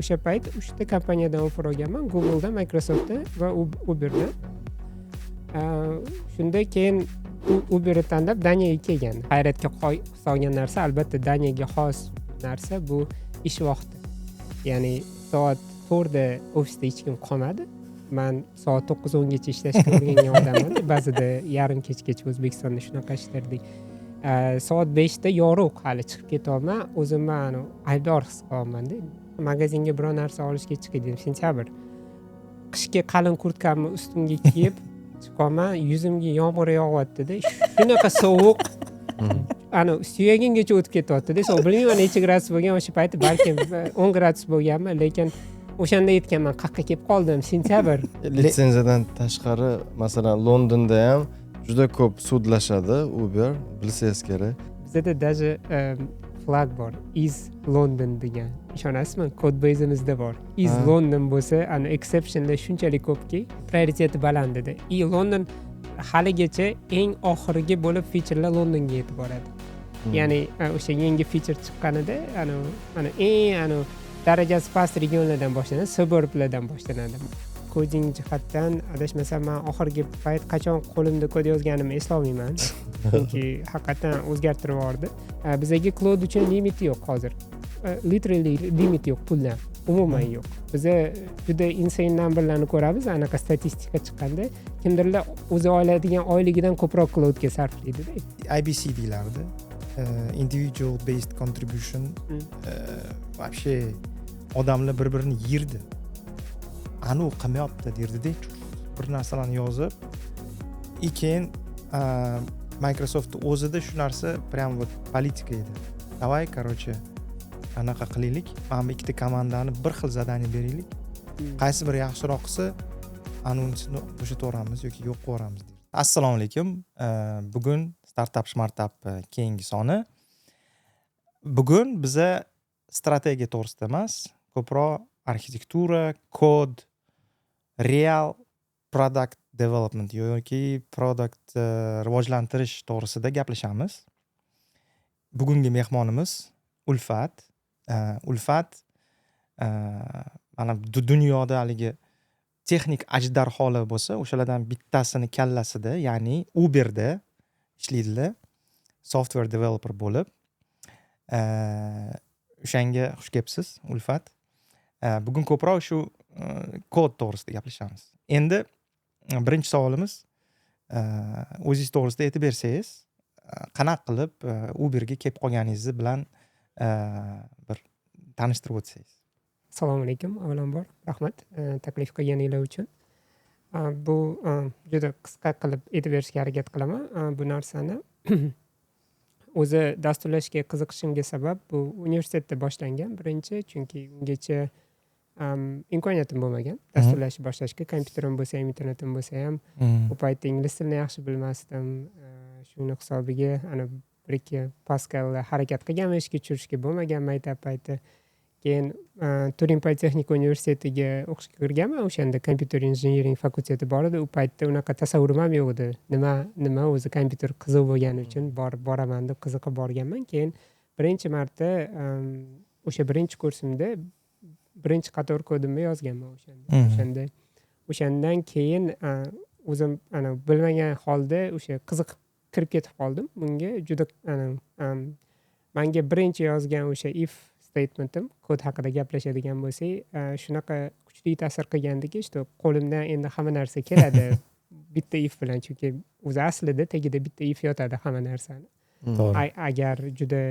o'sha payt 3 ta kompaniyadan offer olganman: Googledan, Microsoftdan va Uberdan. Shunda keyin Uberni tanlab Daniyaga kelgan. Hayratga solgan narsa, albatta Daniyaga xos narsa bu ish vaqti. Ya'ni soat 4da ofisda hech kim qolmadi. Men soat 9-10 gacha ishlashga o'rgangan odamman. Ba'zida yarim kechgacha O'zbekistonda shunaqa ishlardik. Soat 5da yorug', hali chiqib ketyapman. O'zimni aybdor his qilyapman-da. Magazinga biror narsa olishga chiqay dedim. Sentyabr. Qishki qalin kurtkamni ustimga kiyib chiqaman, yuzimga yomg'ir yog'yapti-da. Shunaqa sovuq. Suyagimgacha o'tib ketyapti-da. Bilmayman necha gradus bo'lgan o'sha payti, balkim 10 gradus bo'lganmi, lekin o'shanda aytganman, qayerga kelib qoldim, sentyabr. Litsenziyadan tashqari, masalan, Londonda ham juda ko'p sudlashadi Uber, bilsangiz kerak. Bizda даже flag bor, is London degan. Ishonasizmi? Kod bazemizda bor. Is London bo'lsa, exceptionlar shunchalik ko'pki, prioriteti baland edi. London haligacha eng oxirgi bo'lib featurelar Londonga yetib boradi. Ya'ni o'sha yangi feature chiqqanida, eng darajasi past regionlardan boshlanadi, suburblardan boshlanadi. Koding jihatdan adashmasam, men oxirgi payt qachon qo'limda kod yozganimni eslolmayman. Chunki haqiqatan o'zgartirib yubordi. Bizga cloud uchun limit yo'q hozir. Literally limit yo'q, puldan umuman yo'q. Biz juda insane numberlarni ko'ramiz, anaqa statistika chiqqanda kimdirlar o'zi oladigan oyligidan ko'proq cloudga sarflaydi-da. IBC deylardi. Individual based contribution. Вообще odamlar bir-birini yirdi. Anu qilmayapti derdi-da. Bir narsalarni yozib, keyin Microsoft o'zida shu narsa prям вот politika edi. Davay, короче, anaqa qilaylik. Mana ikkita komandani bir xil zadaniya beraylik. Qaysi biri yaxshiroq qilsa, anonsini bo'shataveramiz yoki yo'q qo'yamiz dedi. Assalomu alaykum. Bugun Startup Smartup keyingi soni. Bugun biza strategiya to'g'risida emas, ko'proq arxitektura, kod, real product development yoki product rivojlantirish to'g'risida gaplashamiz. Bugungi mehmonimiz Ulfat. Ulfat mana dunyoda haligi texnik ajdarholar bo'lsa, o'shalardan bittasini kallasida, ya'ni Uberda ishlaydilar. Software developer bo'lib. O'shanga xush kelibsiz, Ulfat. Bugun ko'proq shu kod to'g'risida gaplashamiz. Endi birinchi savolimiz, o'zingiz to'g'risida aytib bersangiz, qanaqa qilib Uberga kelib qolganingiz bilan bir tanishtirib o'tsangiz. Assalomu alaykum. Avvalambor rahmat taklif qilganinglar uchun. Bu juda qisqa qilib aytib berishga harakat qilaman. Bu narsani o'zi dasturlashga qiziqishimga sabab bu universitetda boshlangan birinchi, chunki ungacha imkoniyatim bo'lmagan dasturlashni boshlashga. Kompyuterim bo'lsa ham, internetim bo'lsa ham, u paytda ingliz tilini yaxshi bilmasdim. Shuni hisobiga bir-ikki Pascal harakat qilganman, ishga tushirishga bo'lmagan maktab payti. Keyin Turin Politexnika universitetiga o'qishga kirganman. O'shanda kompyuter injiniring fakulteti bor edi. U paytda unaqa tasavvurim ham yo'q edi. Nima o'zi kompyuter qiziq bo'lgani uchun boraman deb qiziqib borganman. Keyin birinchi marta o'sha birinchi kursimda birinchi qator kodimni yozganman o'shanda. O'shandan keyin o'zim bilmagan holda o'sha qiziqib kirib ketib qoldim. Bunga juda menga birinchi yozgan o'sha if statementim, kod haqida gaplashadigan bo'lsak, shunaqa kuchli ta'sir qilgandiki, qo'limdan endi hamma narsa keladi bitta if bilan, chunki o'zi aslida tagida bitta if yotadi hamma narsani. Agar juda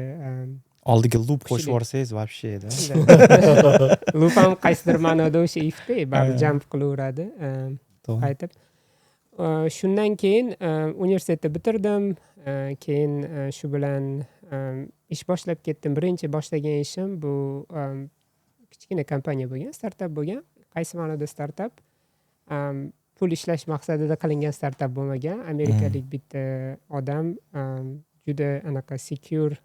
oldiga loop qo'shib yuborsangiz вообще da. Loop ham qaysidir ma'noda o'sha ifda baribir jump qilaveradi. Qaytib. Shundan keyin universitetni bitirdim. Keyin shu bilan ish boshlab ketdim. Birinchi boshlagan ishim bu kichkina kompaniya bo'lgan, startup bo'lgan. Qaysi ma'noda startup? Pul ishlash maqsadida qilingan startup bo'lmagan. Amerikalik bitta odam juda anaqa secure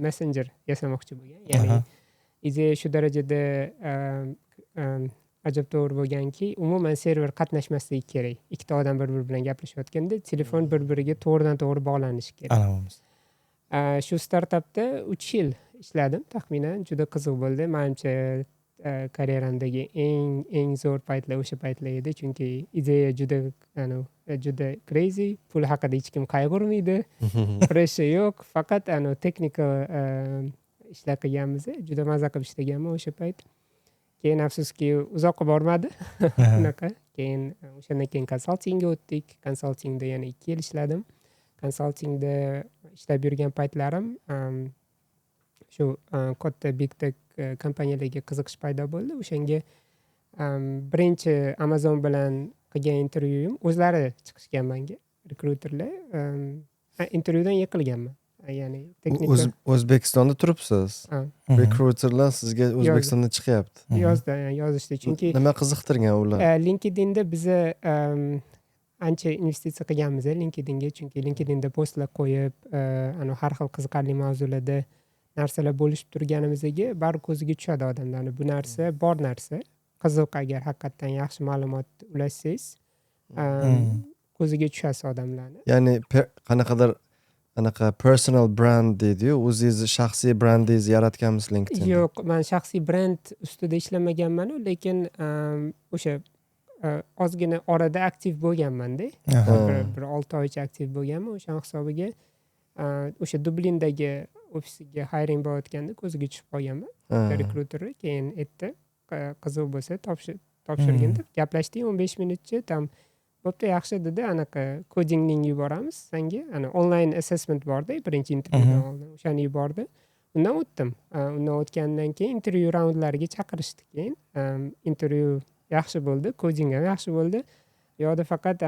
messenger yasamoqchi bo'lgan. Ya'ni ideya shu darajada ajabtovur bo'lganki, umuman server qatnashmasligi kerak. Ikkita odam bir-biri bilan gaplashayotganda telefon bir-biriga to'g'ridan-to'g'ri bog'lanishi kerak. Shu startapda 3 yil ishladim taxminan. Juda qiziq bo'ldi. Menimcha karyeramdagi eng zo'r paytlar o'sha paytlar edi. Chunki ideya juda crazy. Pul haqida hech kim qayg'urmaydi. Pressure yo'q. Faqat texnical ishlar qilganmiz. Juda maza qilib ishlaganman o'sha payt. Keyin afsuski uzoqqa bormadi. Unaqa. Keyin o'shandan keyin konsaltingga o'tdik. Konsaltingda yana 2 yil ishladim. Konsaltingda ishlab yurgan paytlarim shu katta big tech kompaniyalarga qiziqish paydo bo'ldi. O'shanga birinchi Amazon bilan qilgan intervyuim o'zlari chiqishgan menga, rekruterlar. Intervyudan yiqilganman. Ya'ni texnik O'zbekistonda turibsiz. Rekruterlar sizga O'zbekistonda chiqyapti. yozishdi. Chunki Nima qiziqtirgan ular? LinkedInda biza ancha investitsiya qilganmiz LinkedInga. Chunki LinkedInda postlar qo'yib, har xil qiziqarli mavzularda narsalar bo'lishib turganimizga baribir ko'ziga tushadi odamlarni. Bu narsa bor narsa. Qiziq, agar haqiqatdan yaxshi ma'lumot ulashsangiz, ko'ziga tushasiz odamlarni. Ya'ni qanaqadir anaqa personal brand deydi-yu, o'zingizni shaxsiy brandingizni yaratganmisiz LinkedIn? Yo'q, men shaxsiy brend ustida ishlamaganman, lekin o'sha ozgina orada aktiv bo'lganman-da. Bir 6 oycha aktiv bo'lganman. O'sha hisobiga o'sha Dublindagi ofisiga hiring bo'layotganda ko'ziga tushib qolganman. Rekruter keyin aytdi, qiziq bo'lsa topshirgin deb gaplashdik 15 minutcha. Tam bo'pti, yaxshi dedi. Anaqa kodingning yuboramiz senga. Online assessment borda, birinchi intervyudan oldin. O'shani yubordi. Undan o'tdim. Undan o'tgandan keyin intervyu raundlariga chaqirishdi. Keyin intervyu yaxshi bo'ldi, koding ham yaxshi bo'ldi. Yo'da faqat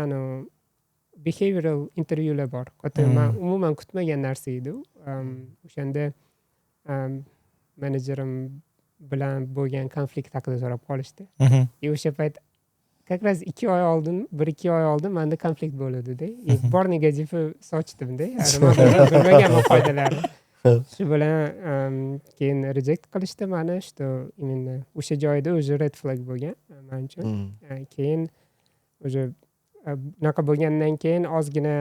behavioral intervyular bor. Men umuman kutmagan narsa edi u. O'shanda menejerim bilan bo'lgan konflikt haqida so'rab qolishdi. O'sha payt как раз 2 oy oldin, 1-2 oy oldin menda konflikt bo'ldi-da. Bor negativni sochdim-da. Bilmaganman qoidalarini. Shu bilan keyin reject qilishdi meni, что именно o'sha joyda o'sha red flag bo'lgan men uchun. Keyin o'sha bunaqa bo'lgandan keyin ozgina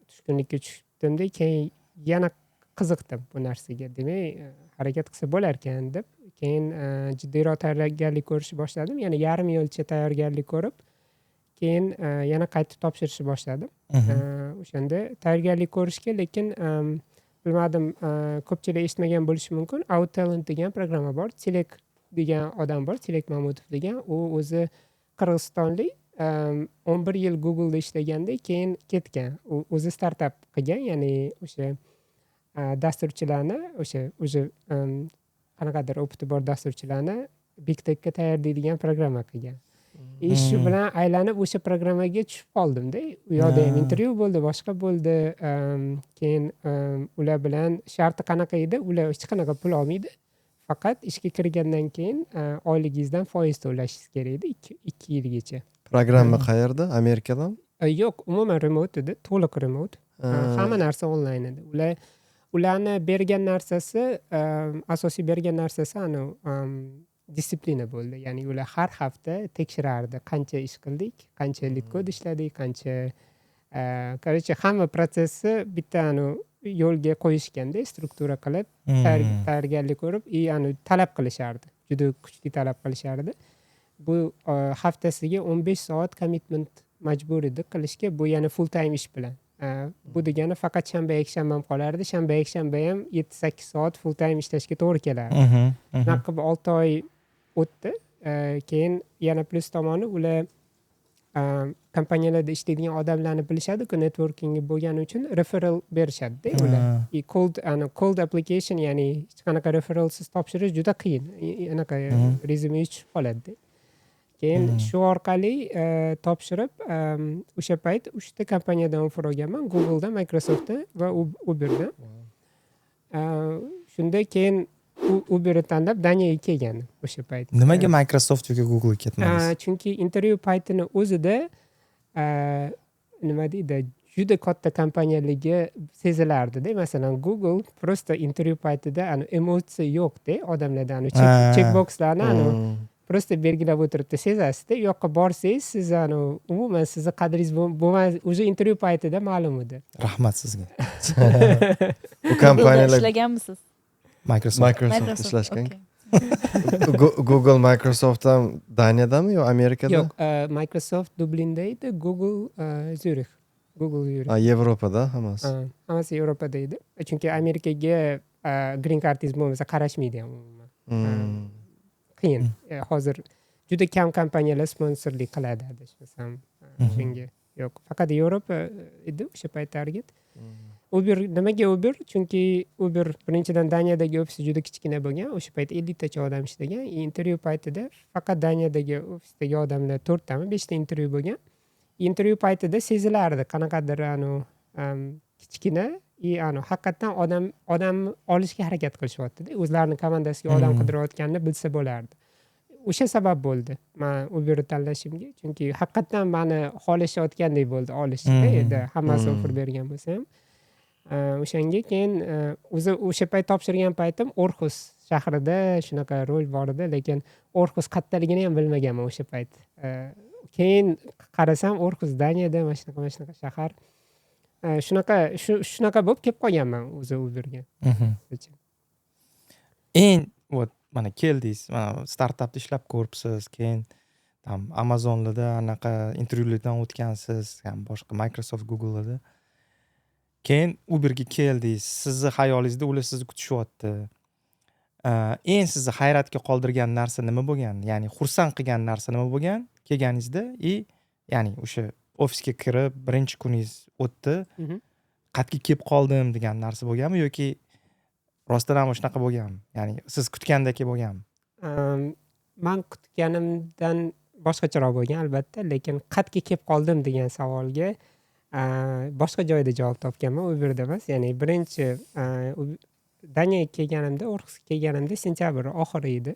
tushkunlikka tushdim-da. Keyin yana qiziqdim bu narsaga. Demak, harakat qilsa bo'lar ekan deb keyin jiddiyroq tayyorgarlik ko'rishni boshladim. Yana yarim yilcha tayyorgarlik ko'rib, keyin yana qaytib topshirishni boshladim. O'shanda tayyorgarlik ko'rishga, lekin bilmadim, ko'pchilik eshitmagan bo'lishi mumkin. Outtalent degan programma bor. Tilek degan odam bor, Tilek Mamutov degan. U o'zi qirg'izistonlik, 11 yil Google'da ishlaganda keyin ketgan. U o'zi startap qilgan, ya'ni o'sha dasturchilarni, o'sha qanaqadir o'piti bor dasturchilarni Big Techga tayyorlaydigan programma qilgan. Shu bilan aylanib o'sha programmaga tushib qoldim-da. U yoqda ham intervyu bo'ldi, boshqa bo'ldi. Keyin ular bilan sharti qanaqa edi? Ular hech qanaqa pul olmaydi. Faqat ishga kirgandan keyin oyligingizdan foiz to'lashingiz kerak edi 2 yilgacha. Programma qayerda? Amerikadan? Yo'q, umuman remote edi, to'liq remote. Hamma narsa onlayn edi. Ularni bergan narsasi, asosiy bergan narsasi disiplina bo'ldi. Ya'ni ular har hafta tekshirardi, qancha ish qildik, qancha lead kod ishladik, qancha короче, hamma protsessni bitta yo'lga qo'yishganda, struktura qilib, tayyorgarlik ko'rib, talab qilishardi. Juda kuchli talab qilishardi. Bu haftasiga 15 soat commitment majbur edi qilishga, bu yana full time ish bilan. Bu degani faqat shanba yakshanba ham qolardi. Shanba yakshanba ham 7-8 soat full time ishlashga to'g'ri kelardi. Naqib 6 oy o'tdi. Keyin yana plus tomoni, ular kompaniyalarda ishlaydigan odamlarni bilishadi-ku, networking bo'lgani uchun referral berishadi-da ular. Cold application, ya'ni hech qanaqa referralsiz topshirish juda qiyin. Anaqa rezyume tushib qoladi-da. Keyin shu orqali topshirib, o'sha payt 3 ta kompaniyadan offer olganman, Google'dan, Microsoftdan va Uber'dan. Shunda keyin Uber'ni tanlab Daniyaga kelgandim o'sha payt. Nimaga Microsoft yoki Google ketmadingiz? Chunki intervyu paytini o'zida nima deydi, juda katta kompaniyaligi sezilardi-da. Masalan, Google prosta intervyu paytida emotsiya yo'q-da, odamlarda checkboxlarni prosta belgilab o'tiribdi, sezasiz-da. U yoqqa borsangiz, siz umuman sizni qadringiz bo'lmaydi. O'sha intervyu paytida ma'lum edi. Rahmat sizga. Bu kompaniyalar ishlaganmisiz? Microsoft ishlashgan. Google, Microsoft ham Daniyadami yo Amerikada? Yo'q, Microsoft Dublinda edi, Google Zurich. Google Zurich. Yevropada hammasi. Hammasi Yevropada edi. Chunki Amerikaga green cardingiz bo'lmasa qarashmaydi ham umuman. Qiyin. Hozir juda kam kompaniyalar sponsorlik qiladi adashmasam. Shunga yo'q. Faqat Yevropa edi o'sha payt target. Uber nimaga Uber? Chunki Uber birinchidan Daniyadagi ofisi juda kichkina bo'lgan. O'sha payt 50 tacha odam ishlagan. Intervyu paytida faqat Daniyadagi ofisdagi odamlar 4 tami, 5 ta intervyu bo'lgan. Intervyu paytida sezilardi qanaqadir kichkina haqiqatdan odam olishga harakat qilishyapti-da. O'zlarining komandasiga odam qidirayotganini bilsa bo'lardi. O'sha sabab bo'ldi men Uberni tanlashimga. Chunki haqiqatdan meni xohlashayotgandek bo'ldi olishga edi. Hammasi offer bergan bo'lsa ham. O'shanga keyin o'sha payt topshirgan paytim Orxus shahrida shunaqa rol bor edi, lekin Orxus qayerdaligini ham bilmaganman o'sha payt. Keyin qarasam Orxus Daniyada mana shunaqa shahar. Shunaqa bo'lib kelib qolganman o'zi Uberga. Mana keldingiz, mana startapda ishlab ko'ribsiz, keyin tam Amazonlarda anaqa intervyulardan o'tgansiz, ham boshqa Microsoft, Google'da. Keyin Uberga keldingiz, sizni xayolingizda ular sizni kutishyapti. Eng sizni hayratga qoldirgan narsa nima bo'lgan? Ya'ni xursand qilgan narsa nima bo'lgan kelganingizda? Ya'ni o'sha ofisga kirib birinchi kuningiz o'tdi. Qatga kelib qoldim degan narsa bo'lganmi yoki rostdan ham shunaqa bo'lganmi? Ya'ni siz kutgandek bo'lganmi? Men kutganimdan boshqacharoq bo'lgan albatta, lekin qatga kelib qoldim degan savolga boshqa joyda javob topganman, Uberda emas. Ya'ni birinchi Daniyaga kelganimda, Orxusga kelganimda sentyabr oxiri edi.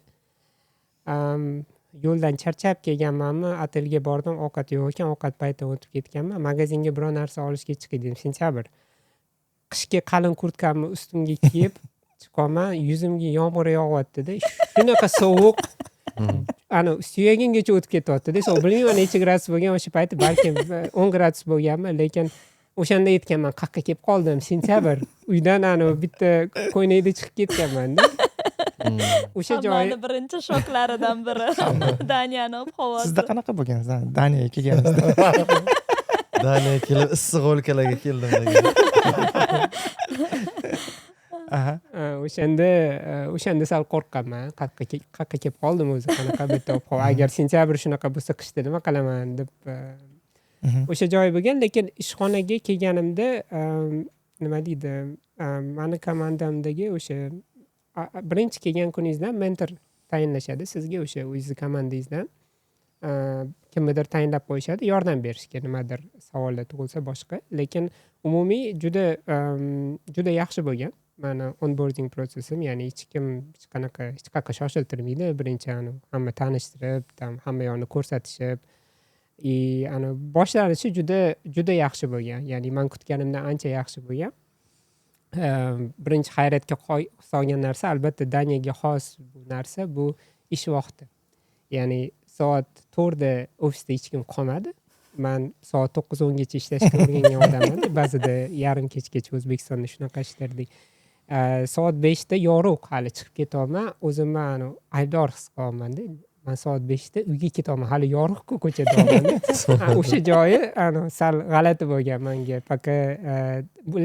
Yo'ldan charchab kelganmanmi, otelga bordim, ovqat yo'q ekan, ovqat paytidan o'tib ketganman. Magazinga biror narsa olishga chiqay dedim, sentyabr. Qishga qalin kurtkamni ustimga kiyib chiqaman, yuzimga yomg'ir yog'yapti-da. Shunaqa sovuq. Suyagimgacha o'tib ketyapti-da. Bilmayman necha gradus bo'lgan o'sha payt, balkim 10 gradus bo'lganmi, lekin o'shanda aytganman, qayerga kelib qoldim, sentyabr. Uydan bitta ko'ynakda chiqib ketganman-da. O'sha joy birinchi shoklaridan biri Daniyani ob-havosi. Sizda qanaqa bo'lgan Daniyaga kelganingizda? Daniyaga kelib issiq o'lkalarga keldim degan. O'shanda sal qo'rqqanman. Qayerga kelib qoldim o'zi, qanaqa bitta ob-havo. Agar sentyabr shunaqa bo'lsa, qishda nima qilaman deb o'sha joy bo'lgan. Lekin ishxonaga kelganimda nima deydi, meni komandamdagi o'sha birinchi kelgan kuningizdan mentor tayinlashadi sizga, o'sha o'zingizni komandangizdan kimnidir tayinlab qo'yishadi, yordam berishga nimadir savollar tug'ilsa boshqa. Lekin umumiy juda yaxshi bo'lgan meni onboarding prosesim. Ya'ni hech qanaqa shoshiltirmaydi. Birinchi hamma tanishtirib, hamma yoqni ko'rsatishib, boshlanishi juda yaxshi bo'lgan. Ya'ni men kutganimdan ancha yaxshi bo'lgan. Birinchi hayratga solgan narsa albatta Daniyaga xos bu narsa, bu ish vaqti. Ya'ni soat 4 da ofisda hech kim qolmadi. Men soat 9-10 gacha ishlashga o'rgangan odamman. Ba'zida yarim kechgacha O'zbekistonda shunaqa ishlardik. Soat 5 da yorug' hali chiqib ketyapman. O'zimni aybdor his qilyapman-da. Men soat 5 da uyga ketyapman, hali yorug'-ku ko'chadamanda. O'sha joyi sal g'alati bo'lgan menga.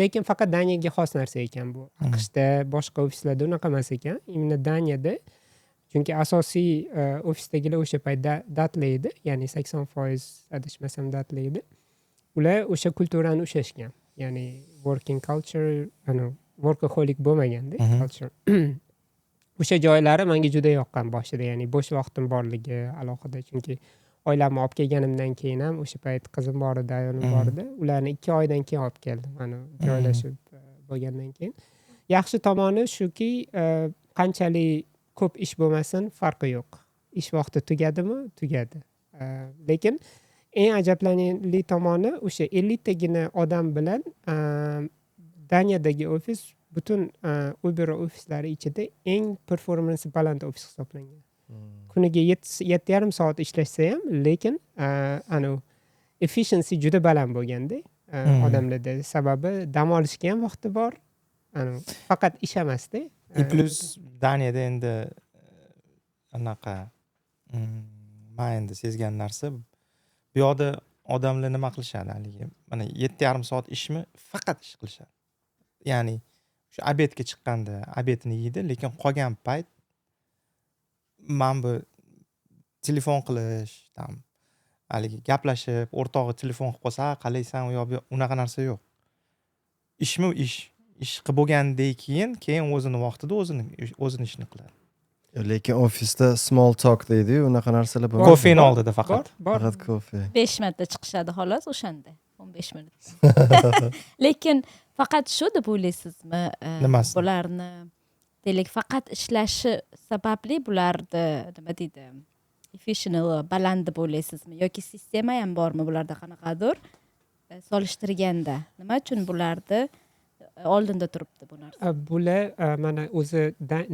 Lekin faqat Daniyaga xos narsa ekan bu. AQShda boshqa ofislarda unaqa emas ekan. Imенно Daniyada, chunki asosiy ofisdagilar o'sha paytda datlar edi, ya'ni 80% adashmasam datlar edi. Ular o'sha kulturani ushlashgan. Ya'ni working culture, workaholic bo'lmaganda culture. O'sha joylari menga juda yoqqan boshida, ya'ni bo'sh vaqtim borligi alohida, chunki oilamni olib kelganimdan keyin ham o'sha payt qizim bor edi, ayolim bor edi. Ularni 2 oydan keyin olib keldim, joylashib bo'lgandan keyin. Yaxshi tomoni shuki, qanchalik ko'p ish bo'lmasin, farqi yo'q. Ish vaqti tugadimi? Tugadi. Lekin eng ajablanarli tomoni o'sha 50 tagina odam bilan Daniyadagi ofis butun Uber ofislari ichida eng performansi baland ofis hisoblangan. Kuniga 7,5 soat ishlashsa ham, lekin efficiency juda baland bo'lganda odamlarda. Sababi dam olishga ham vaqti bor. Faqat ish emasda. Plus Daniyada endi anaqa man endi sezgan narsa bu yoqda odamlar nima qilishadi haligi mana 7,5 soat ishmi faqat ish qilishadi. Ya'ni shu obedga chiqqanda obedni yeydi, lekin qolgan payt man bu telefon qilish, tam haligi gaplashib, o'rtog'i telefon qilib qolsa, qalaysan u yoq bu yoq, unaqa narsa yo'q. Ishmi ish. Ish qilib bo'lgandan keyin o'zini vaqtida o'zini ishini qiladi. Lekin ofisda small talk deydi-yu, unaqa narsalar bo'lmaydi. Kofeni oldida faqat. bor. Faqat kofe. 5 marta chiqishadi xolos o'shanda. 15 minut. Lekin faqat shu deb o'ylaysizmi? Nimasi? Bularni deylik faqat ishlashi sababli bularni nima deydi? Efficient baland deb o'ylaysizmi yoki sistema ham bormi bularda qanaqadir solishtirganda? Nima uchun bularni oldinda turibdi bu narsa? Bular mana o'zi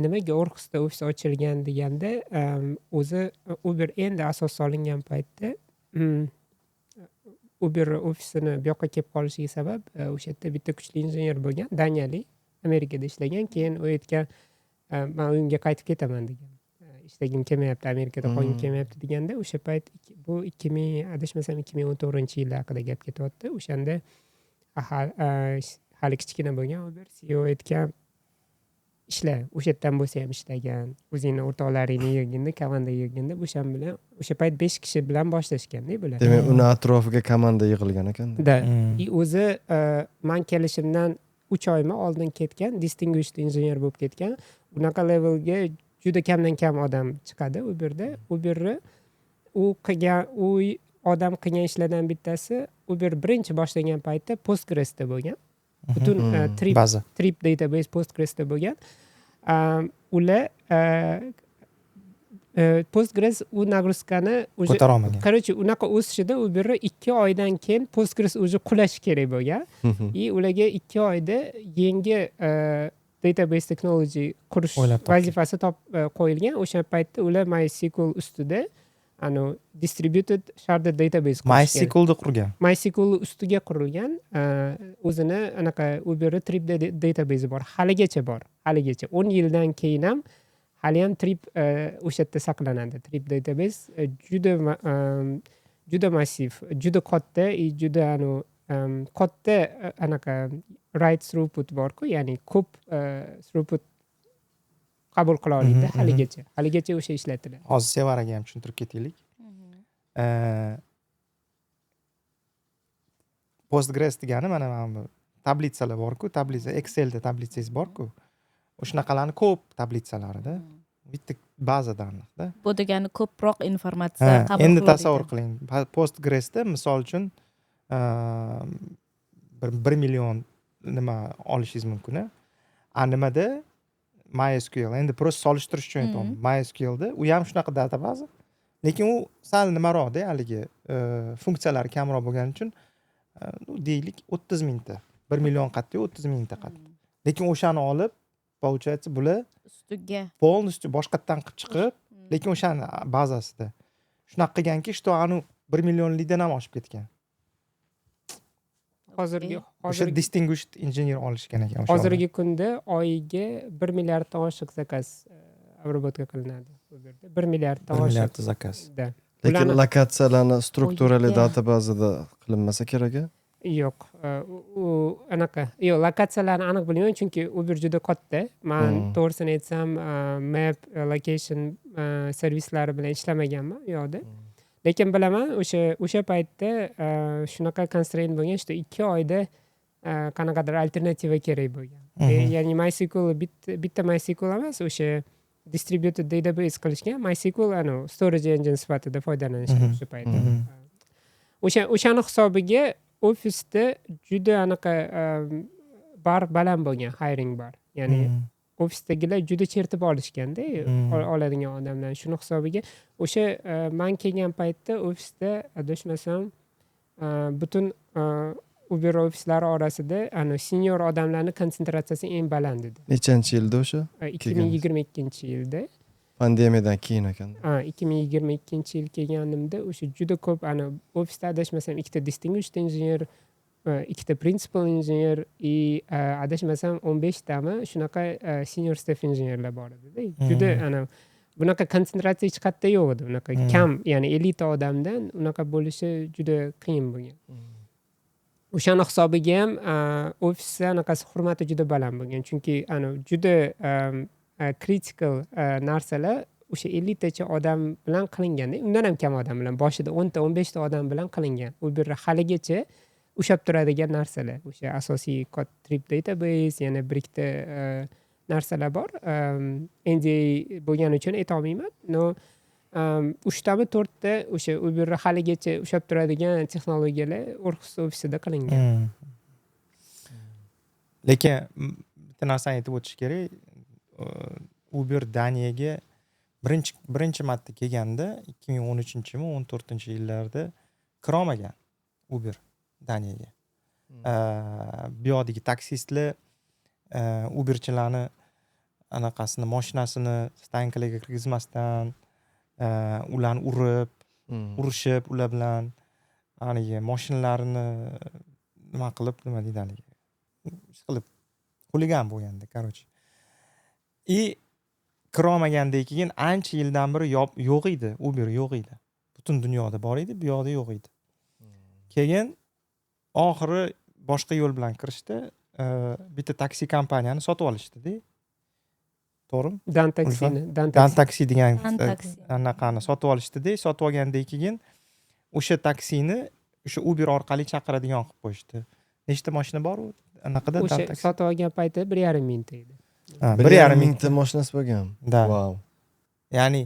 nimaga Orxusda ofis ochilgan deganda o'zi Uber endi asos solingan paytda Uber ofisini bu yoqqa kelib qolishiga sabab o'sha yerda bitta kuchli injener bo'lgan, daniyalik, Amerikada ishlagan, keyin u aytgan men uyimga qaytib ketaman degan. Ishlagim kelmayapti, Amerikada qolgim kelmayapti deganda o'sha payt bu 2014-yil haqida gap ketyapti. O'shanda hali kichkina bo'lgan Uber CEO aytgan ishla, o'sha yerdan bo'lsa ham ishlagan, o'zingni o'rtoqlaringni yig'ganda, komanda yig'ganda o'shan bilan o'sha payt 5 kishi bilan boshlashganda bular. Demak, uni atrofiga komanda yig'ilgan ekan. Da. O'zi men kelishimdan 3 oymi oldin ketgan, distinguished injener bo'lib ketgan. Unaqa levelga juda kamdan kam odam chiqadi Uberda. Uberni u odam qilgan ishlardan bittasi Uber birinchi boshlagan paytda Postgres'da bo'lgan. Butun trip database Postgres'da bo'lgan. Ular Postgres u nagruzkani ko'tara olmagan. Короче, unaqa o'sishida Uberni 2 oydan keyin Postgres уже qulashi kerak bo'lgan. Ularga 2 oyda yangi database technology qurish vazifasi qo'yilgan. O'sha paytda ular MySQL ustida distributed sharded database MySQLda qurgan. MySQL ustiga qurilgan o'zini anaqa Uber trip database bor. Haligacha bor. Haligacha 10 yildan keyin ham hali ham trip o'sha yerda saqlanadi. Trip database juda massiv, juda katta, juda katta anaqa write throughput bor-ku, ya'ni ko'p throughput qabul qila oladi haligacha. Haligacha o'sha ishlatiladi. Hozir Sevaraga ham tushuntirib ketaylik. Postgres degani mana bu tablitsalar bor-ku, tablitsa Excelda tablitsangiz bor-ku. O'shanaqalarni ko'p tablitsalarida bitta bazadanda. Bu degani ko'proq informatsiya qabul qiladi. Endi tasavvur qiling. Postgresda misol uchun 1 million nima olishingiz mumkin. Nimada MySQL endi prosta solishtirish uchun aytaman. MySQLda u ham shunaqa databaza, lekin u sal nimaroqda, haligi funksiyalari kamroq bo'lgani uchun deylik 30 mingta, 1 million qatda 30 mingta qat. Lekin o'shani olib, получается, bular ustiga полностью boshqatdan qilib chiqib, lekin o'shani bazasida shunaqa qilganki, что anu 1 millionlikdan ham oshib ketgan. O'sha distinguished engineer olishgan ekan o'sha. Hozirgi kunda oyiga 1 milliarddan oshiq zakaz обработка qilinadi bu yerda. 1 milliarddan oshiq. 1 milliard zakaz. Lekin lokatsiyalarni strukturali databazada qilinmasa kerak. Yo'q, u anaqa. Yo'q, lokatsiyalarni aniq bilmayman, chunki Uber juda katta. Men to'g'risini aytsam, map location servislari bilan ishlamaganman u yoqda. Lekin bilaman, o'sha paytda shunaqa constraint bo'lgan, işte 2 oyda qanaqadir alternativa kerak bo'lgan. Ya'ni MySQL bitta MySQL emas, o'sha distributed database qilishgan. MySQL storage engine sifatida foydalanishgan o'sha paytda. O'shani hisobiga ofisda juda anaqa baland bo'lgan, hiring bar. Ya'ni ofisdagilar juda chertib olishganda oladigan odamlar. Shuni hisobiga o'sha men kelgan paytda ofisda adashmasam butun Uber ofislari orasida senior odamlarning konsentratsiyasi eng baland edi. Nechanchi yilda o'sha? 2022-yilda. Pandemiyadan keyin ekan. 2022-yil kelganimda o'sha juda ko'p ofisda adashmasam 2 distinguished engineer, 2 principal engineer adashmasam 15 tami shunaqa senior staff engineerlar bor edi. Juda bunaqa konsentratsiya hech qayerda yo'q edi. Unaqa kam, ya'ni 50 ta odamdan unaqa bo'lishi juda qiyin bo'lgan. O'shani hisobiga ham ofisda anaqasi hurmati juda baland bo'lgan. Chunki juda critical narsalar o'sha 50 tacha odam bilan qilinganda, undan ham kam odam bilan, boshida 10 ta 15 ta odam bilan qilingan. U bir haligacha ushlab turadigan narsalar. O'sha asosiy code trip database, yana bir ikkita narsalar bor. NDA bo'lgani uchun aytolmayman. No 3 tami 4 ta o'sha u bir haligacha ushlab turadigan texnologiyalar Orkus ofisida qilingan. Lekin bitta narsani aytib o'tish kerak. Uber Daniyaga birinchi marta kelganda 2013-mi 14-yillarda kirolmagan Uber Daniyaga. Bu yoqdagi taksistlar Uberchilarni anaqasini mashinasini stankalarga kirgizmasdan ularni urishib, ular bilan haligi mashinalarini nima deydi haligi qilib xuligan bo'lganda, короче. Kirolmagandan keyin ancha yildan beri yo'q edi, Uber yo'q edi. Butun dunyoda bor edi, bu yoqda yo'q edi. Keyin oxiri boshqa yo'l bilan kirishdi, bitta taksi kompaniyani sotib olishdi-da. To'g'rimi? Dan taksi degan anaqani sotib olishdi-da, sotib olgandan keyin o'sha taksini o'sha Uber orqali chaqiradigan qilib qo'yishdi. Nechta mashina bor u anaqada? O'sha sotib olgan payti 1,5 mingta edi. 1,5 mingta mashinasi bo'lgan. Wow. Ya'ni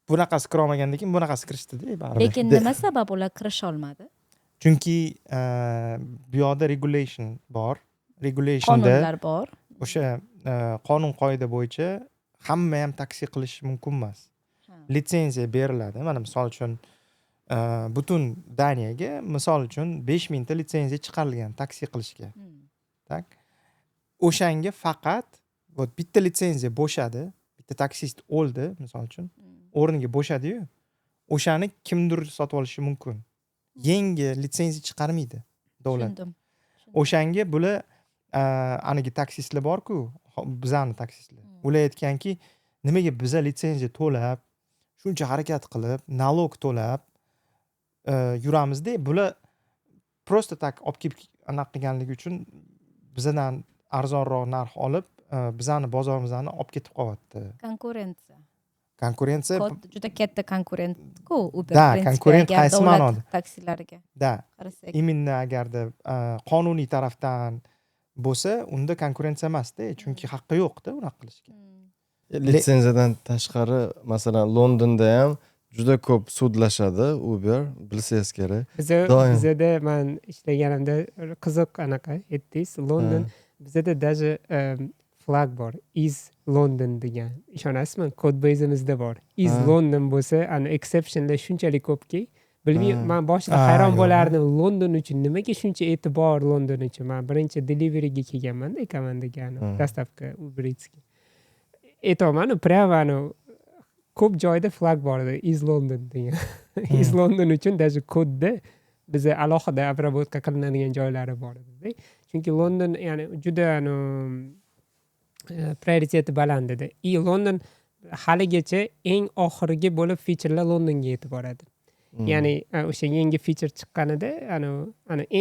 bunaqasi kirolmagandan keyin bunaqasi kirishdi-da. Lekin nima sabab ular kirisha olmadi? Chunki bu yoqda regulation bor. Regulationda qonunlar bor. O'sha qonun qoida bo'yicha hamma ham taksi qilish mumkin emas. Litsenziya beriladi. Mana misol uchun butun Daniyaga misol uchun 5000 ta litsenziya chiqarilgan taksi qilishga. Tak? O'shanga faqat bitta litsenziya bo'shadi, bitta taksist o'ldi misol uchun, o'rniga bo'shadi-yu. O'shani kimdir sotib olishi mumkin. Yangi litsenziya chiqarmaydi davlat. O'shanga bular anigi taksistlar bor-ku, bizani taksistlar. Ular aytganki, nimaga biza litsenziya to'lab, shuncha harakat qilib, nalog to'lab yuramizda, bular prosta tak olib kelib anaqa qilganligi uchun bizadan arzonroq narx olib, bizani bozorimizni olib ketib qolyapti. Konkurensiya juda katta konkurent-ku Uber. Da, konkurent qaysi ma'noda? Taksilarga. Da. Именно agarda qonuniy tarafdan bo'lsa, unda konkurensiya emas-da, chunki haqqi yo'q-da unaqa qilishga. Litsenziyadan tashqari, masalan, Londonda ham juda ko'p sudlashadi Uber, bilsangiz kerak. Bizada men ishlaganimda qiziq anaqa aytdingiz. London bizada даже flag bor. Is London degan. Ishonasizmi? Kod bazemizda bor. Is London bo'lsa, exceptionlar shunchalik ko'pki, bilmayman, men boshida hayron bo'lardim. London uchun nimaga shuncha e'tibor London uchun? Men birinchi deliveryga kelganman-da, komandaga, dostavka Uber Eats'ga. Aytaman, prямо ko'p joyda flag bor edi, Is London degan. Is London uchun даже kodda biza alohida обработка qilinadigan joylari bor edi. Chunki London, ya'ni juda prioriteti baland edi. London haligacha eng oxirgi bo'lib featurelar Londonga yetib boradi. Ya'ni o'sha yangi feature chiqqanida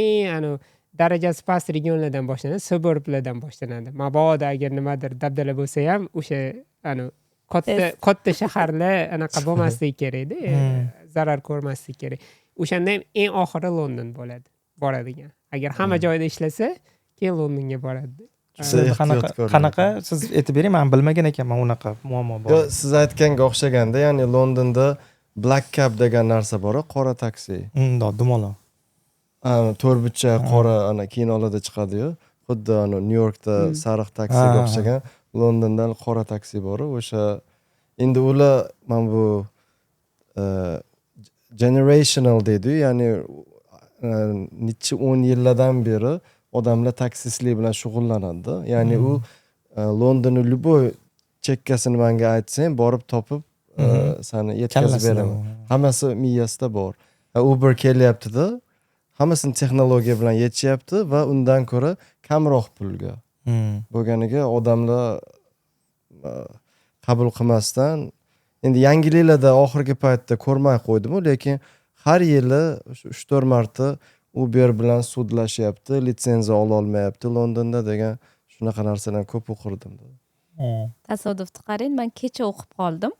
eng darajasi past regionlardan boshlanadi, suburblardan boshlanadi. Mabodo agar nimadir dabdala bo'lsa ham o'sha katta shaharlar anaqa bo'lmasligi kerak-da, zarar ko'rmasligi kerak. O'shanda ham eng oxiri London boradigan. Agar hamma joyda ishlasa, keyin Londonga boradi. Qanaqa siz aytib bering, men bilmagan ekanman unaqa muammo bor. Siz aytganga o'xshaganda, ya'ni Londonda black cab degan narsa bor, qora taksi. Dumaloq. To'rtburcha qora kinolarda chiqadi-yu. Xuddi New Yorkda sariq taksiga o'xshagan Londondan qora taksi bor. O'sha endi ular mana bu generational deydi, ya'ni necha 10 yillardan beri odamlar taksistlik bilan shug'ullanadi. Ya'ni u Londonni любой chekkasini menga aytsang, borib topib seni yetkazib beraman. Hammasi miyasida bor. Uber kelyapti-da, hammasini texnologiya bilan yechyapti va undan ko'ra kamroq pulga. Bo'lganiga odamlar qabul qilmasdan endi yangiliklarda oxirgi paytda ko'rmay qo'ydim-u, lekin har yili 3-4 marta Uber bilan sudlashyapti, litsenziya ololmayapti Londonda degan shunaqa narsalar ko'p o'qirdim. Tasodifni qarang, men kecha o'qib qoldim.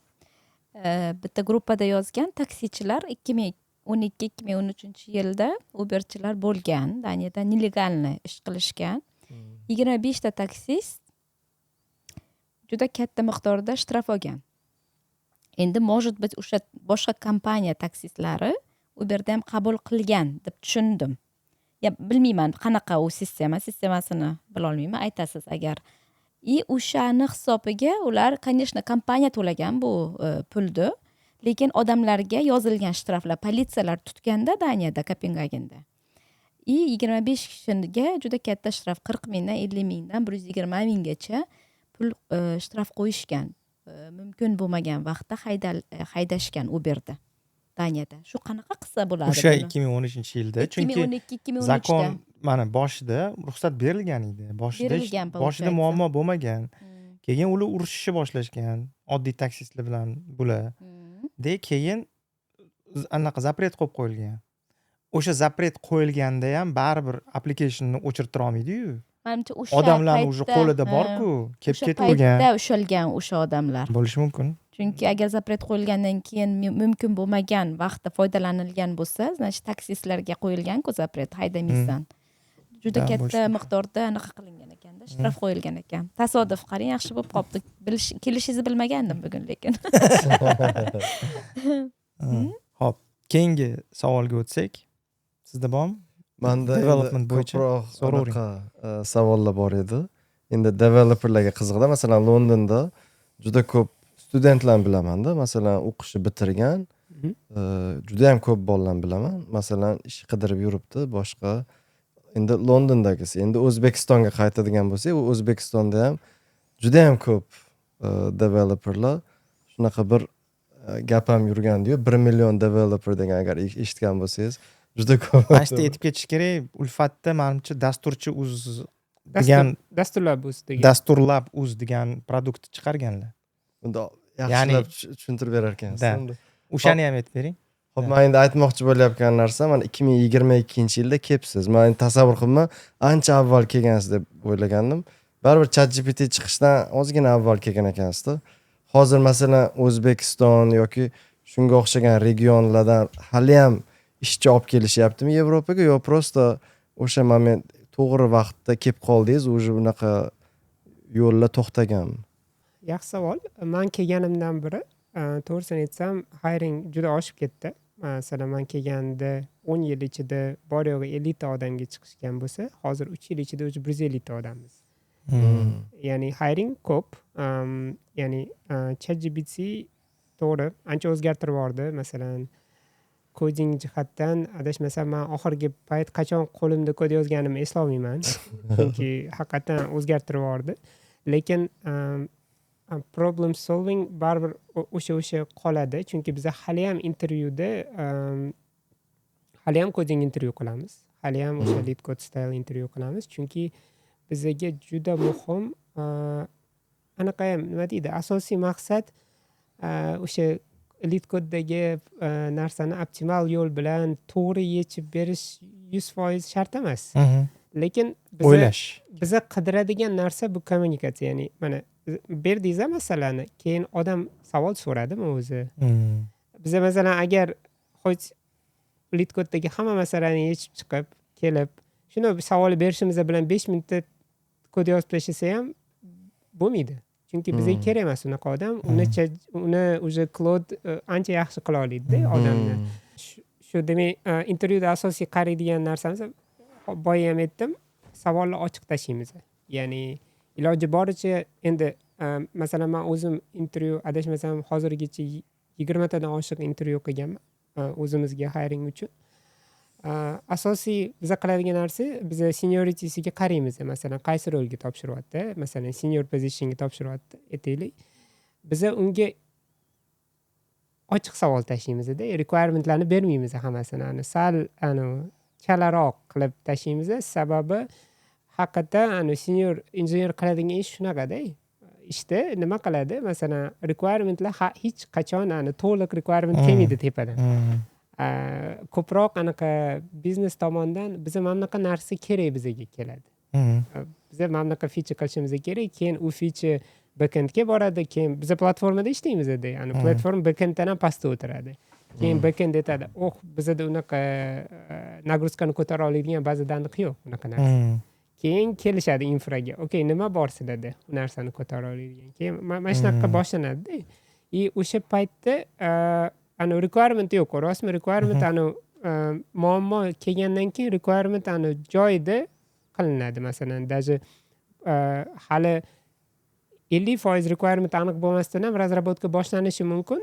Bitta gruppada yozgan taksichilar 2012-2013 yilda Uberchilar bo'lgan. Daniyada nelegalni ish qilishgan. 25 ta taksist juda katta miqdorda shtraf olgan. Endi может быть o'sha boshqa kompaniya taksistlari Uberda ham qabul qilgan deb tushundim. Ya bilmayman qanaqa u sistemasini bilolmayman, aytasiz agar. O'shani hisobiga ular, конечно, kompaniya to'lagan bu pulni, lekin odamlarga yozilgan shtraflar politsiyalar tutganda Daniyada, Kopengagenda. 25 kishiga juda katta shtraf, 40 mingdan 50 mingdan 120 minggacha pul shtraf qo'yishgan. Mumkin bo'lmagan vaqtda haydashgan Uberda Daniyada. Shu qanaqa qilsa bo'ladi? O'sha 2013-yilda, chunki 2012-2013 zakon mana boshida ruxsat berilgan edi. Boshida muammo bo'lmagan. Keyin ular urushishni boshlashgan oddiy taksistlar bilan bular. Keyin anaqa zapret qo'yib qo'yilgan. O'sha zapret qo'yilganda ham baribir applicationni o'chirtira olmaydi-yu. Menimcha o'sha odamlar o'sha qo'lida bor-ku, kelib ketgan. Paytda ushalgan o'sha odamlar. Bo'lishi mumkin. Chunki agar zapret qo'yilgandan keyin mumkin bo'lmagan vaqtda foydalanilgan bo'lsa, значит taksistlarga qo'yilgan-ku zapret, haydamaysan. Juda katta miqdorda anaqa qilingan ekanda, shtraf qo'yilgan ekan. Tasodif qarang, yaxshi bo'lib qolibdi. Kelishingizni bilmagandim bugun lekin. Xo'p, keyingi savolga o'tsak, sizda bormi? Manda Development bo'yicha ko'proq savollar bor edi. Endi developerlarga qiziqda, masalan, Londonda juda ko'p studentlarni bilaman-da, masalan, o'qishni bitirgan, juda ham ko'p bolalarni bilaman. Masalan, ish qidirib yuribdi boshqa. Endi Londondagisi, endi O'zbekistonga qaytadigan bo'lsak, O'zbekistonda ham juda ham ko'p developerlar shunaqa bir gap ham yurgan-ku, 1 million developer degan agar eshitgan bo'lsangiz, juda ko'p. Mashta aytib ketish kerak, Ulfatda menimcha dasturchi uz degan Dasturlab uz degan produkt chiqarganlar. Unda yaxshilab tushuntirib berar ekansiz. O'shani ham aytib bering. Xo'p, men endi aytmoqchi bo'layotgan narsa, mana 2022-yilda kelibsiz. Men endi tasavvur qilman, ancha avval kelgansiz deb o'ylagandim. Baribir ChatGPT chiqishdan ozgina avval kelgan ekansizda. Hozir masalan O'zbekiston yoki shunga o'xshagan regionlardan hali ham ishchi olib kelishyaptimi Yevropaga, yo prosta o'sha moment to'g'ri vaqtda kelib qoldingiz, o'sha bunaqa yo'llar to'xtaganmi? Yaxshi savol. Men kelganimdan beri to'g'risini aytsam, hiring juda oshib ketdi. Masalan, men kelganda 10 yil ichida bor yo'g'i 50 ta odamga chiqishgan bo'lsa, hozir 3 yil ichida o'zi 150 ta odammiz. Ya'ni hiring ko'p. Ya'ni ChatGPT to'g'ri ancha o'zgartirib yubordi. Masalan, koding jihatdan adashmasam, men oxirgi payt qachon qo'limda kod yozganimni eslolmayman. Chunki haqiqatan o'zgartirib yubordi. Lekin problem solving baribir o'sha qoladi. Chunki biz hali ham intervyuda hali ham coding intervyu qilamiz. Hali ham o'sha lead code style intervyu qilamiz. Chunki bizga juda muhim anaqa ham nima deydi, asosiy maqsad o'sha lead coddagi narsani optimal yo'l bilan to'g'ri yechib berish 100% shart emas. Lekin biza qidiradigan narsa bu kommunikatsiya. Ya'ni mana berdingiz masalani, keyin odam savol so'radimi o'zi? Biza masalan agar lead coddagi hamma masalani yechib chiqib, kelib, shuni savol berishimiz bilan 5 minutda kod yozib tashlasa ham bo'lmaydi. Chunki bizga kerak emas unaqa odam. Uni o'zi Claude ancha yaxshi qila oladi odamni. Shu demak, intervyuda asosiy qaraydigan narsamiz, boya ham aytdim, savolni ochiq tashlaymiz. Ya'ni iloji boricha endi masalan men o'zim intervyu adashmasam hozirgacha 20 tadan oshiq intervyu qilganman o'zimizga hiring uchun. Asosiy biz qiladigan narsa, biz senioritysiga qaraymiz. Masalan, qaysi rolga topshiryapti? Masalan, senior positionga topshiryapti, aytaylik. Biz unga ochiq savol tashlaymiz-da, requirementlarni bermaymiz hammasini. Sal chalaroq qilib tashlaymiz. Sababi haqiqatan senior injener qiladigan ish shunaqada. ishda nima qiladi? Masalan, requirementlar hech qachon to'liq requirement kelmaydi tepadan. Ko'proq anaqa biznes tomonidan biza mana bunaqa narsa kerak bizaga keladi. Biza mana bunaqa feature qilishimiz kerak, keyin u feature backendga boradi, keyin biza platformada ishlaymiz-da, ya'ni platforma backenddan ham pastda o'tiradi. Keyin backend aytadi, bizada unaqa nagruzkani ko'tara oladigan baza danliq yo'q, unaqa narsa. Keyin kelishadi infraga. Okey, nima bor sizlarda u narsani ko'tara oladigan? Keyin mana shunaqa boshlanadi-da. O'sha paytda requirement yo'q, rostmi? Requirement muammo kelgandan keyin requirement joyida qilinadi. Masalan, даже hali 50% requirement aniq bo'lmasdan ham razrabotka boshlanishi mumkin.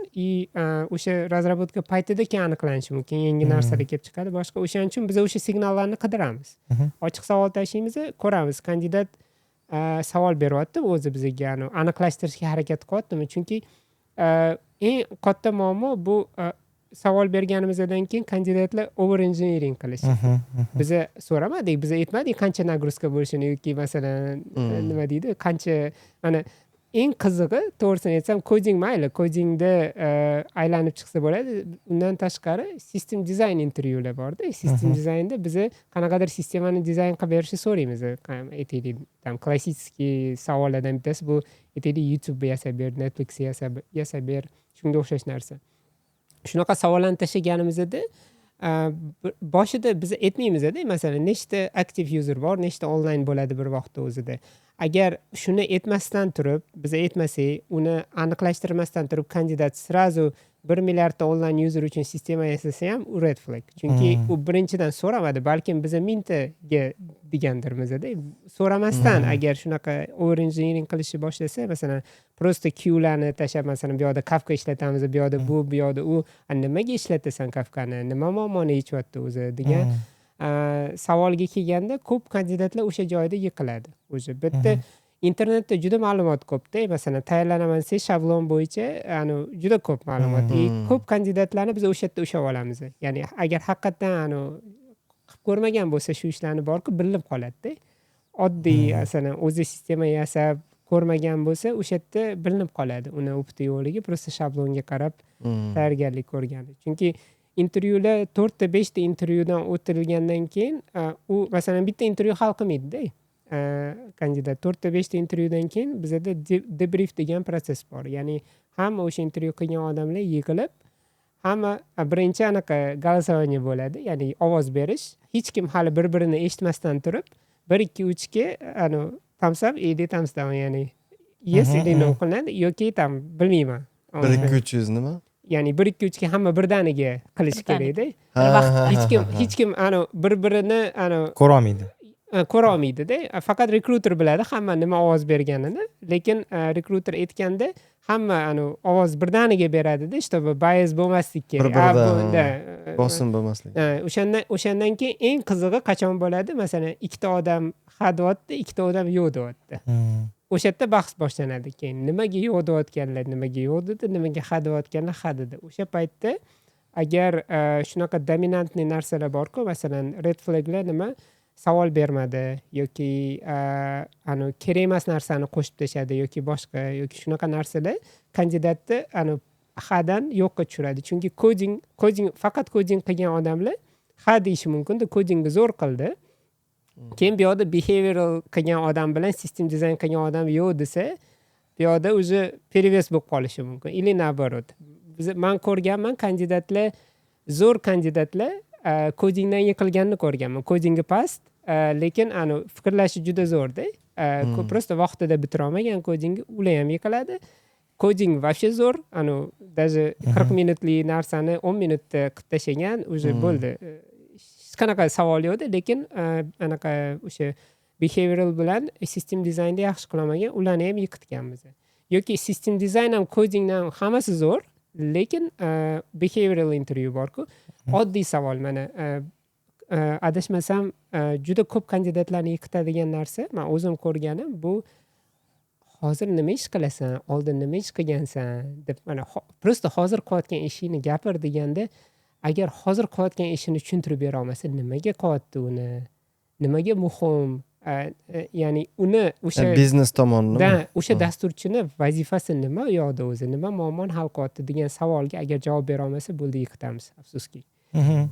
O'sha razrabotka paytida keyin aniqlanishi mumkin. Yangi narsalar kelib chiqadi, boshqa. O'shaning uchun biz o'sha signallarni qidiramiz. Ochiq savol tashlaymiz, ko'ramiz. Kandidat savol beryapti, o'zi bizga aniqlashtirishga harakat qilyaptimi? Chunki eng katta muammo bu savol berganimizdan keyin kandidatlar over engineering qilish. Biza so'ramadik, biza aytmadik qancha nagruzka bo'lishini yoki masalan nima deydi, qancha eng qizig'i, to'g'risini aytsam, koding mayli, kodingda aylanib chiqsa bo'ladi. Undan tashqari system design intervyular bor-da. System dizaynda biza qanaqadir sistemani dizayn qilib berishni so'raymiz. Aytaylik, klassik savollardan bittasi bu aytaylik YouTube yasab ber, Netflix yasab ber, shunga o'xshash narsa. Shunaqa savollarni tashlaganimizda boshida biz aytmaymiz-da, masalan, nechta active user bor, nechta online bo'ladi bir vaqtda o'zida. Agar shuni aytmasdan turib, biz aytmasak, uni aniqlashtirmasdan turib kandidat srazu 1 milliardta online user uchun sistema yasasa ham u red flag. Chunki u birinchidan so'ramadi, balkim biz mingtaga degandirmiz-da. So'ramasdan agar shunaqa over engineering qilishni boshlasa, masalan, prosta queue'larni tashlab, masalan, bu yoqda Kafka ishlatamiz, bu yoqda bu yoqda u, nimaga ishlatasan Kafkani? Nima muammoni yechyapti o'zi degan savolga kelganda ko'p kandidatlar o'sha joyda yiqiladi. O'zi bitta internetda juda ma'lumot ko'p-da. Masalan, tayyorlanaman desa shablon bo'yicha juda ko'p ma'lumot. Ko'p kandidatlarni biz o'sha yerda ushlab olamiz. Ya'ni agar haqiqatan qilib ko'rmagan bo'lsa shu ishlarni borku bilinib qoladi-da. Oddiy masalan o'zi sistema yasab ko'rmagan bo'lsa o'sha yerda bilinib qoladi. Uni opti yo'qligi prosta shablonga qarab tayyorgarlik ko'rgani. Chunki intervyular 4-5 ta intervyudan o'tilgandan keyin u masalan bitta intervyu hal qilmaydi-da. Kandidat 4-5 ta intervyudan keyin bizada debrief degan prosess bor. Ya'ni hamma o'sha intervyu qilgan odamlar yig'ilib, hamma birinchi anaqa голосование bo'ladi, ya'ni ovoz berish. Hech kim hali bir-birini eshitmasdan turib 1-2-3 ga thumbs up, thumbs down, ya'ni yes или no qilinadi yoki bilmayman. 1-2-300 nima? Ya'ni 1-2-3 ga hamma birdaniga qilish kerak-da. Hech kim bir-birini ko'ra olmaydi-da. Faqat rekruter biladi hamma nima ovoz berganini. Lekin rekruter aytganda hamma ovoz birdaniga beradi-da, чтобы bias bo'lmaslik kerak. Bosim bo'lmaslik. O'shandan keyin eng qizig'i qachon bo'ladi? Masalan, ikkita odam ha deyapti, ikkita odam yo'q deyapti. O'sha yerda bahs boshlanadi. Keyin nimaga yo'q deyotganlar, nimaga yo'q dedi, nimaga ha deyotganlar ha dedi. O'sha paytda agar shunaqa dominantli narsalar borku, masalan, red flaglar nima? Savol bermadi yoki kerak emas narsani qo'shib tashladi yoki boshqa yoki shunaqa narsalar kandidatni hadan yo'qqa tushiradi. Chunki koding faqat koding qilgan odamlar ha deyishi mumkin-da, kodingni zo'r qildi. Keyin bu yoqda behavioral qilgan odam bilan system design qilgan odam yo'q desa, bu yoqda o'zi перевес bo'lib qolishi mumkin. Или наоборот. Men ko'rganman kandidatlar, zo'r kandidatlar kodingdan yiqilganini ko'rganman. Kodingi past, lekin fikrlashi juda zo'rda. Prosta vaqtida bitira olmagan kodingni ular ham yiqiladi. Koding вообще zo'r, даже 40 minutlik narsani 10 minutda qilib tashlagan, o'zi bo'ldi. Hech qanaqa savol yo'qdi, lekin anaqa o'sha behavioral bilan system dizaynda yaxshi qilmagan, ularni ham yiqitganmiz. Yoki system dizayn ham kodingdan hammasi zo'r, lekin behavioral intervyu borku, oddiy savol mana adashmasam juda ko'p kandidatlarni yiqitadigan narsa, men o'zim ko'rganim bu hozir nima ish qilasan, oldin nima ish qilgansan deb mana prosta hozir qilayotgan ishingni gapir deganda, agar hozir qilayotgan ishini tushuntirib bera olmasa, nimaga qilyapti uni? Nimaga muhim? ya'ni uni o'sha biznes tomonini o'sha dasturchini vazifasi nima u yoqda o'zi nima muammoni hal qilyapti degan savolga agar javob bera olmasa bo'ldi yiqitamiz afsuski.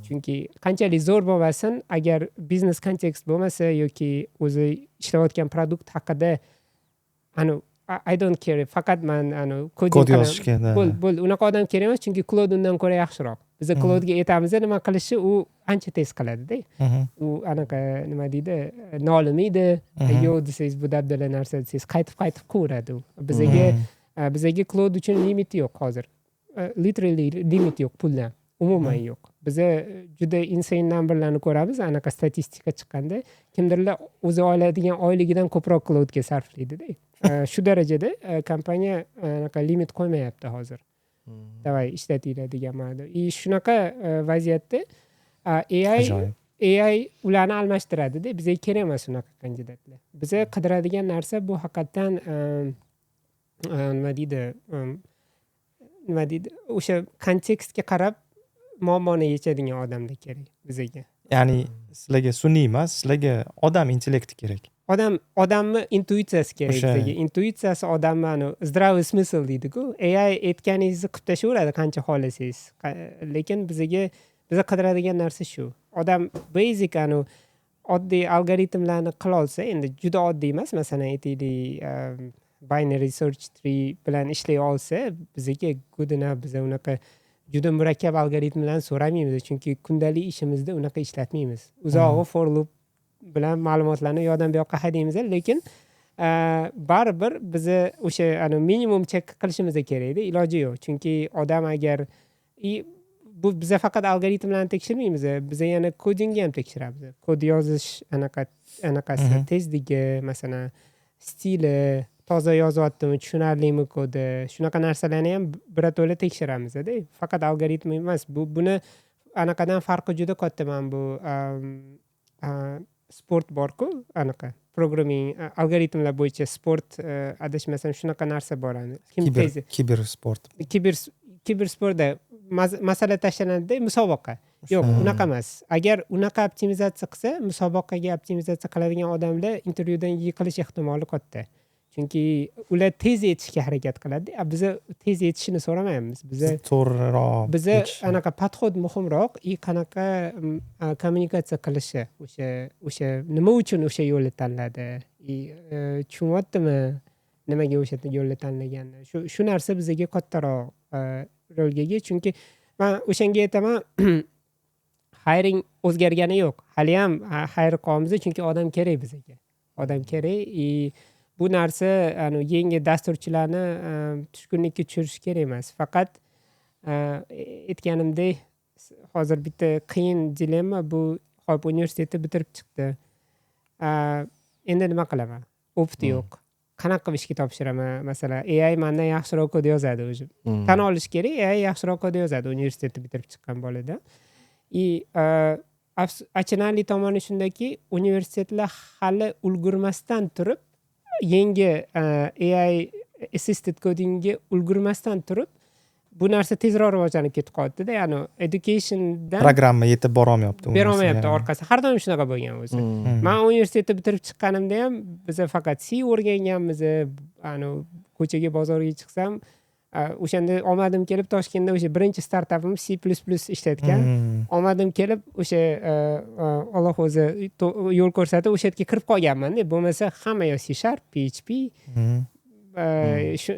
Chunki qanchalik zo'r bo'lmasin, agar biznes kontekst bo'lmasa yoki o'zi ishlayotgan produkt haqida I don't care, faqat man kod yozishga bo'l unaqa odam kerak emas, chunki Claude undan ko'ra yaxshiroq. Biz Claude'ga aytamiz nima qilishi, u ancha tez qiladi-da. U anaqa nima deydi, nolimaydi. Yo'q desangiz bu dabdala narsa desangiz qaytib qilaveradi u. Bizaga Claude uchun limit yo'q hozir. Literally limit yo'q, puldan umuman yo'q. Biz juda insane numberlarni ko'ramiz, anaqa statistika chiqqanda kimdirlar o'zi oladigan oyligidan ko'proq Claude'ga sarflaydi-da. Shu darajada kompaniya anaqa limit qo'ymayapti hozir. Davay ishlatinglar degan ma'noda. Shunaqa vaziyatda AI ularni almashtiradi-da. Bizga kerak emas unaqa kandidatlar. Biz qidiradigan narsa bu haqiqatan nima deydi, o'sha kontekstga qarab muammoni yechadigan odamlar kerak bizga. Ya'ni sizlarga sun'iy emas, sizlarga odam intellekti kerak. Odamni intuitsiyasi kerak bizga. Intuitsiyasi odamni zdravый смысл deydi-ku. AI aytganingizni qilib tashaveradi qancha xohlasangiz. Lekin biz qidiradigan narsa shu. Odam basic oddiy algoritmlarni qila olsa, endi juda oddiy emas, masalan aytaylik binary search tree bilan ishlay olsa, bizga good enough. Biz unaqa juda murakkab algoritmlarni so'ramaymiz, chunki kundalik ishimizda unaqa ishlatmaymiz. Uzog'i for loop bilan ma'lumotlarni yoqdan bu yoqqa haydaymiz, lekin baribir biz o'sha minimum check qilishimiz kerak-da, iloji yo'q. Chunki odam agar bu biz faqat algoritmlarni tekshirmaymiz, biz yana kodingni ham tekshiramiz. Kod yozish anaqasi tezligi, masalan, stili, toza yozyaptimi, tushunarlimi kodi, shunaqa narsalarni ham birato'la tekshiramiz-da. Faqat algoritm emas. Buni anaqadan farqi juda katta. Men bu sport bor-ku, anaqa programming algoritmlar bo'yicha sport adashmasam shunaqa narsa bor. Kibersportda masala tashlanadi, musobaqa. Yo'q, unaqa emas. Agar unaqa optimizatsiya qilsa, musobaqaga optimizatsiya qiladigan odamlar intervyudan yiqilish ehtimoli katta. Chunki ular tez yetishga harakat qiladi. Biz tez yetishini so'ramaymiz. Biz anaqa podxod muhimroq, qanaqa kommunikatsiya qilishi, o'sha nima uchun o'sha yo'lni tanladi, tushunyaptimi nimaga o'sha yo'lni tanlaganini. Shu narsa bizga kattaroq rolga ega. Chunki men o'shanga aytaman, hiring o'zgargani yo'q. Hali ham hire qilyapmiz, chunki odam kerak bizga. Odam kerak. Bu narsa yangi dasturchilarni tushkunlikka tushirish kerak emas. Faqat aytganimdek, hozir bitta qiyin dilemma bu. Xo'p, universitetni bitirib chiqdi. Endi nima qilaman? Opti yo'q. Qanaqa qilib ishga topshiraman? Masalan, AI mendan yaxshiroq kod yozadi o'zi. Tan olish kerak, AI yaxshiroq kod yozadi universitetni bitirib chiqqan bolada. Achinarli tomoni shundaki, universitetlar hali ulgurmasdan turib, yangi AI assisted codingga ulgurmasdan turib, bu narsa tezroq rivojlanib ketib qoldi-da. Ya'ni educationdan programma yetib borolmayapti. Berolmayapti orqasi. Har doim shunaqa bo'lgan o'zi. Men universitetni bitirib chiqqanimda ham biz faqat C o'rganganmiz. Ko'chaga, bozorga chiqsam, o'shanda omadim kelib Toshkentda o'sha birinchi startapim C++ ishlatgan. Omadim kelib o'sha Alloh o'zi yo'l ko'rsatib o'sha yerga kirib qolganman-da. Bo'lmasa hamma yo C#, PHP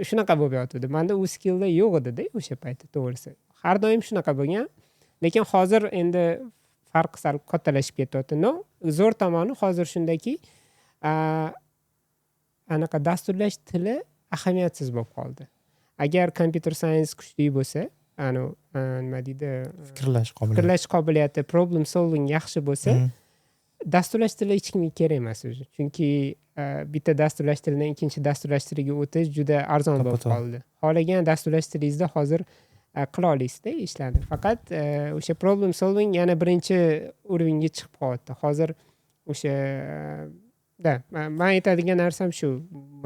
shunaqa bo'lib yotdi. Menda u skilllar yo'q edi-da o'sha paytda, to'g'risi. Har doim shunaqa bo'lgan. Lekin hozir endi farq sal kattalashib ketyapti. Zo'r tomoni hozir shundaki, anaqa dasturlash tili ahamiyatsiz bo'lib qoldi. Agar computer science kuchli bo'lsa, nima deydi, fikrlash qobiliyati, problem solving yaxshi bo'lsa, dasturlash tili hech kimga kerak emas o'zi. Chunki bitta dasturlash tilidan ikkinchi dasturlash tiliga o'tish juda arzon bo'lib qoldi. Xohlagan dasturlash tilingizda hozir qila olasizda ishlarni. Faqat o'sha problem solving yana birinchi urovingga chiqib qolyapti. Hozir o'sha men aytadigan narsam shu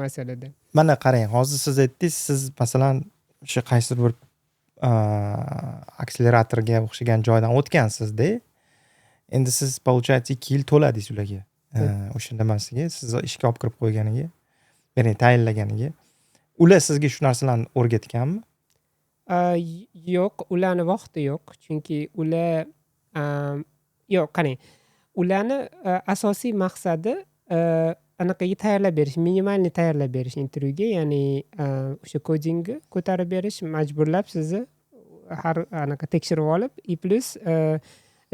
masalada. Mana qarang, hozir siz aytdingiz, siz masalan o'sha qaysidir bir akseleratorga o'xshagan joydan o'tgansiz-da. Endi siz получается 2 yil to'ladingiz ularga. o'sha nimasiga sizni ishga olib kirib qo'yganiga, ya'ni tayinlaganiga. Ular sizga shu narsalarni o'rgatganmi? Yo'q, ularni vaqti yo'q. Chunki ular yo'q, qarang. Ularni asosiy maqsadi anaqaga tayyorlab berish, minimalni tayyorlab berish intervyuga, ya'ni o'sha kodingni ko'tarib berish, majburlab sizni har anaqa tekshirib olib, plus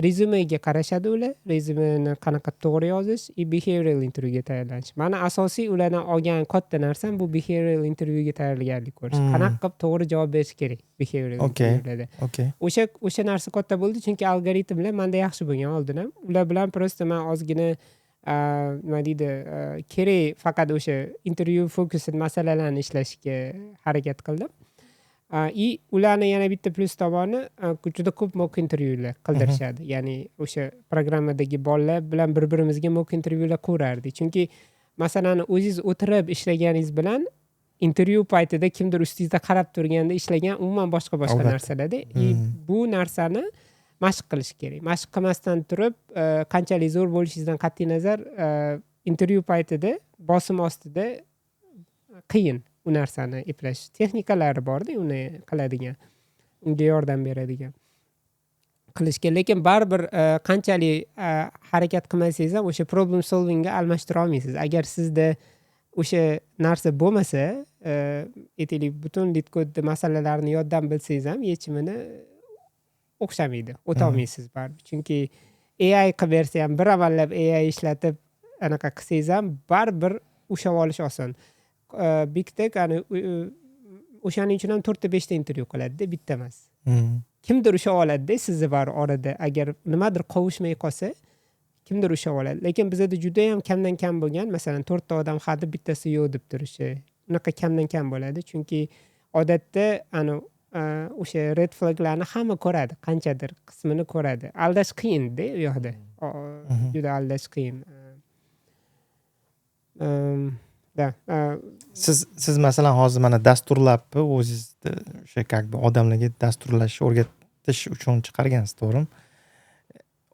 rezyumega qarashadi ular, rezyumeni qanaqa to'g'ri yozish, behavioral intervyuga tayyorlanish. Mani asosiy ulardan olgan katta narsam bu behavioral intervyuga tayyorgarlik ko'rish. Qanaqa qilib to'g'ri javob berish kerak behavioral intervyularda. Okay. O'sha narsa katta bo'ldi, chunki algoritmlar menda yaxshi bo'lgan oldin ham. Ular bilan prosta men ozgina nima deydi, kerak faqat o'sha intervyu fokused masalalarni ishlashga harakat qildim. Ularni yana bitta plus tomoni, juda ko'p mock intervyular qildirishadi. Ya'ni o'sha programmadagi bolalar bilan bir-birimizga mock intervyular ko'rardik. Chunki masalan, o'zingiz o'tirib ishlaganingiz bilan intervyu paytida kimdir ustingizda qarab turganda ishlagan umuman boshqa narsalarda. Bu narsani mashq qilish kerak. Mashq qilmasdan turib, qanchalik zo'r bo'lishingizdan qat'iy nazar, intervyu paytida bosim ostida qiyin u narsani eplash. Texnikalari bor-da, uni qiladigan, unga yordam beradigan qilishga. Lekin baribir qanchalik harakat qilmasangiz ham o'sha problem solvingga almashtira olmaysiz. Agar sizda o'sha narsa bo'lmasa, aytaylik, butun LeetCode masalalarni yoddan bilsangiz ham yechimini o'xshamaydi, o'ta olmaysiz baribir. Chunki AI qilib bersa ham, bir amallab AI ishlatib anaqa qilsangiz ham baribir ushlab olish oson. Big Tech o'shaning uchun ham 4-5 ta intervyu qiladi-da, bitta emas. Kimdir ushlab oladi-da sizni bor orada. Agar nimadir qovushmay qolsa, kimdir ushlab oladi. Lekin bizda juda ham kamdan kam bo'lgan, masalan 4 ta odam hadeb bittasi yo'q deb turishi. Unaqa kamdan kam bo'ladi, chunki odatda o'sha red flaglarni hamma ko'radi, qanchadir qismini ko'radi. Aldash qiyin-da u yoqda. Juda aldash qiyin. Siz masalan hozir mana dasturlabni o'zingizni o'sha как бы odamlarga dasturlash o'rgatish uchun chiqargansiz, to'g'rimi?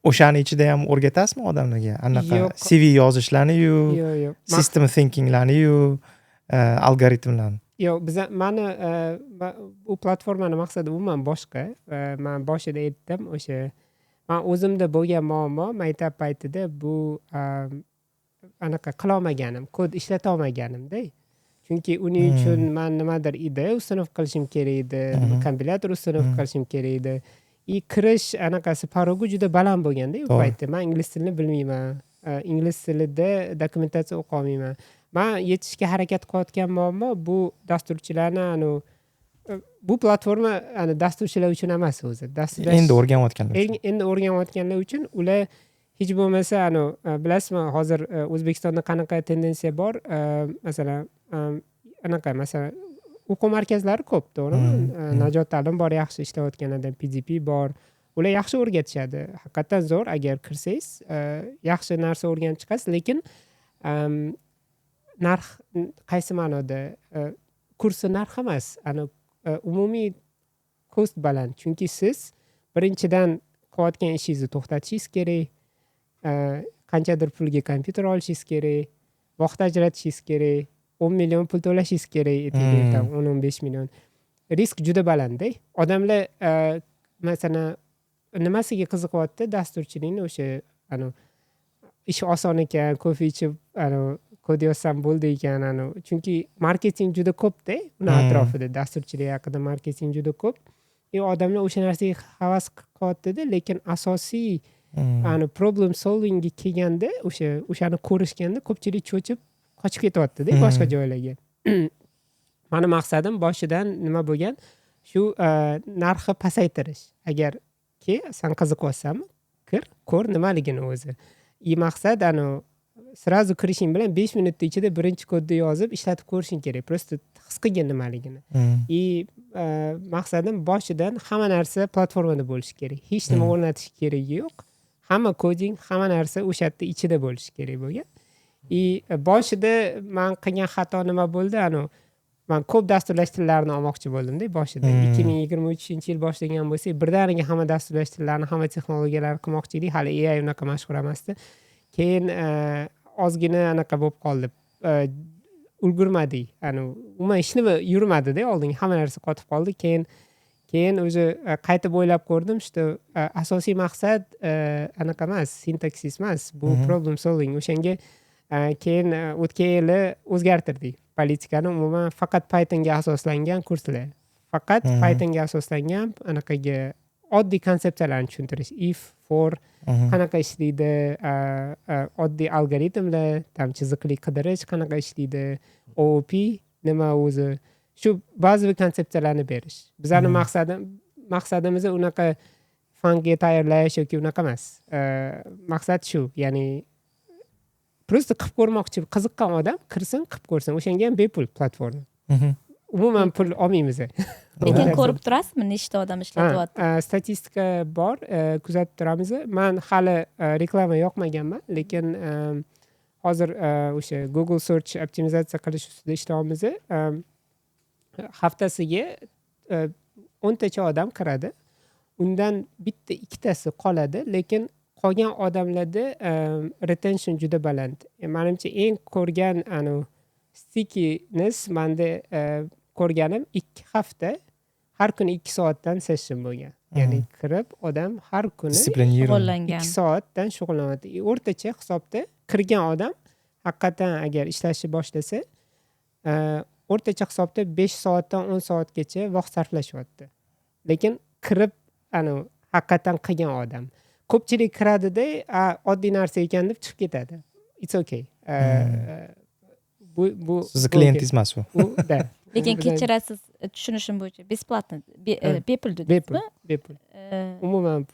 O'shani ichida ham o'rgatasizmi odamlarga? Anaqa CV yozishlarni-yu, system thinkinglarni-yu, algoritmlarni. Yo'q, mani bu platformani maqsadi umuman boshqa. Men boshida aytdim, o'sha men o'zimda bo'lgan muammo maktab paytida bu anaqa qila olmaganim, kod ishlata olmaganimda. Chunki uning uchun men nimadir edi, ustanov qilishim kerak edi, kompilyator ustanov qilishim kerak edi. Kirish anaqasi parogi juda baland bo'lganda u paytda. Men ingliz tilini bilmayman. Ingliz tilida dokumentatsiya o'qiy olmayman. Men yetishga harakat qilayotgan muammo bu dasturchilarni bu platforma dasturchilar uchun emas o'zi. Endi o'rganayotganlar uchun. Endi o'rganayotganlar uchun ular hech bo'lmasa bilasizmi, hozir O'zbekistonda qanaqa tendensiya bor? Masalan, masalan, o'quv markazlari ko'p, to'g'rimi? Najot ta'lim bor, yaxshi ishlayotganlardan PGP bor. Ular yaxshi o'rgatishadi. Haqiqatan zo'r, agar kirsangiz, yaxshi narsa o'rganib chiqasiz, lekin narx qaysi ma'noda? Kursi narx emas, umumiy kost baland. Chunki siz birinchidan qilayotgan ishingizni to'xtatishingiz kerak. Qanchadir pulga kompyuter olishingiz kerak, vaqt ajratishingiz kerak, 10 million pul to'lashingiz kerak, 10-15 million. Risk juda baland-da. Odamlar masalan nimasiga qiziqyapti dasturchilikni, o'sha ish oson ekan, kofe ichib kod yozsam bo'ldi ekan, chunki marketing juda ko'p-da, uni atrofida dasturchilik haqida marketing juda ko'p. Odamlar o'sha narsaga havas qilyapti-da, lekin asosiy problem solvingga kelganda, o'shani ko'rishganda ko'pchilik cho'chib qochib ketyapti-da boshqa joylarga. Mani maqsadim boshidan nima bo'lgan? Shu narxni pasaytirish. Agarki sen qiziqyapsanmi, ko'r nimaligini o'zi. Maqsad srazu kirishing bilan 5 minutda ichida birinchi kodni yozib ishlatib ko'rishing kerak. Prosta his qilgin nimaligini. Maqsadim boshidan hamma narsa platformada bo'lishi kerak. Hech nima o'rnatish keragi yo'q. Hamma koding, hamma narsa o'sha yerda ichida bo'lishi kerak bo'lgan. Boshida men qilgan xato nima bo'ldi? Men ko'p dasturlash tillarini olmoqchi bo'ldim-da boshida. 2023-yil boshlagan bo'lsak, birdaniga hamma dasturlash tillarini, hamma texnologiyalarni qilmoqchi edik. Hali AI unaqa mashhur emasdi. keyin ozgina anaqa bo'lib qoldi. Ulgurmadik. Umuman ishni yurmadida, oldingi hamma narsa qotib qoldi. Keyin o'zi qaytib o'ylab ko'rdim, что asosiy maqsad anaqa emas, sintaksis emas, bu problem solving. O'shanga keyin o'tgan yili o'zgartirdik politikani. Umuman faqat Pythonga asoslangan kurslar. Faqat Pythonga asoslangan anaqaga oddiy konsepsiyalarni tushuntirish. If, for, qanaqa ishlaydi, oddiy algoritmlar, chiziqli qidirish qanaqa ishlaydi, OOP nima o'zi, shu ba'zi konsepsiyalarni berish. Bizning maqsadimiz unaqa fanga tayyorlash yoki unaqa emas. Maqsad shu, ya'ni просто qilib ko'rmoqchi, qiziqqan odam kirsin, qilib ko'rsin. O'shanga ham bepul platforma. Umuman pul olmaymiz. Lekin ko'rib turasizmi, nechta odam ishlatyapti? Statistika bor, kuzatib turamiz. Men hali reklama yoqmaganman, lekin hozir o'sha Google Search optimizatsiya qilish ustida ishlayapmiz. Haftasiga 10 tacha odam kiradi. Undan bitta ikkitasi qoladi, lekin qolgan odamlarda retention juda baland. Menimcha eng ko'rgan stickiness menda ko'rganim 2 hafta har kuni 2 soatdan session bo'lgan. Ya'ni kirib odam har kuni Disiplinirованный. 2 soatdan shug'ullanadi. O'rtacha hisobda kirgan odam haqiqatan agar ishlashni boshlasa, o'rtacha hisobda 5 soatdan 10 soatgacha vaqt sarflashyapti. Lekin kirib haqiqatan qilgan odam. Ko'pchilik kiradida, oddiy narsa ekan deb chiqib ketadi. It's okay. Bu Sizni klientingiz emas u. Da. Lekin kechirasiz, tushunishim bo'yicha beplatno, bepul dedingizmi? Bepul. Umuman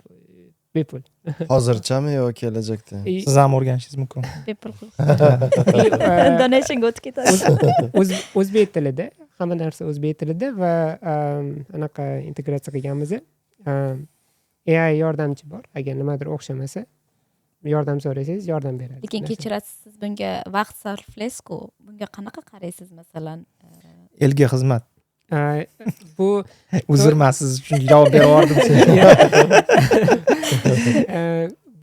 bepul. Hozirchami yo kelajakda? Siz ham o'rganishingiz mumkin. Bepul. Donationga o'tib ketadi. O'zbek tilida, hamma narsa o'zbek tilida va anaqa integratsiya qilganmiz. AI yordamchi bor. Agar nimadir o'xshamasa, yordam so'rasangiz yordam beradi. Lekin kechirasiz, siz bunga vaqt sarflaysiz-ku. Bunga qanaqa qaraysiz, masalan? Elga xizmat. Bu Uzrman, siz uchun javob berib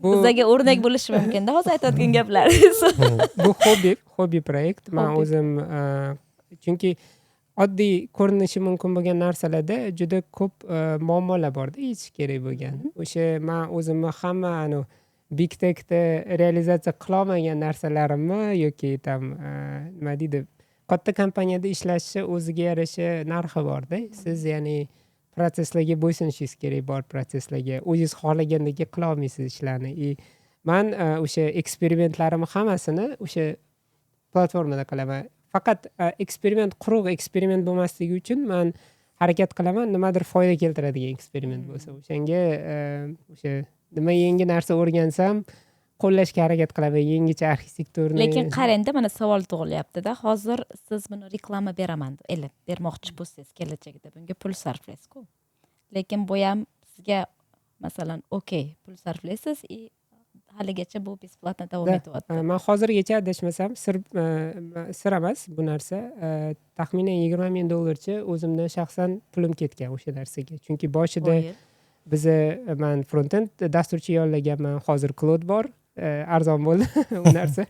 Bizga o'rnak bo'lishi mumkin-da, hozir aytayotgan gaplaringiz. Bu hobby proyekt. Men o'zim chunki oddiy ko'rinishi mumkin bo'lgan narsalarda juda ko'p muammolar borda, yechish kerak bo'lgan. O'sha men o'zimni hamma big techda realizatsiya qila olmagan narsalarimni yoki nima deydi, katta kompaniyada ishlashni o'ziga yarasha narxi borda. Siz ya'ni protsesslarga bo'ysunishingiz kerak, bor protsesslarga. O'zingiz xohlagandek qila olmaysiz ishlarni. Men o'sha eksperimentlarimni hammasini o'sha platformada qilaman. Faqat quruq eksperiment bo'lmasligi uchun men harakat qilaman, nimadir foyda keltiradigan eksperiment bo'lsa. O'shanga o'sha nima yangi narsa o'rgansam, qo'llashga harakat qilaman, yangicha arxitekturni. Lekin qarangda, mana savol tug'ilyapti-da. Hozir siz buni reklama beraman, bermoqchi bo'lsangiz kelajakda bunga pul sarflaysiz-ku. Lekin bu ham sizga masalan, okey, pul sarflaysiz, haligacha bu besplatno davom etyapti. Men hozirgacha adashmasam, sir emas bu narsa. Taxminan $20,000 o'zimdan shaxsan pulim ketgan o'sha narsaga. Chunki boshida men front-end dasturchi yollaganman, hozir Cloud bor, arzon bo'ldi u narsa.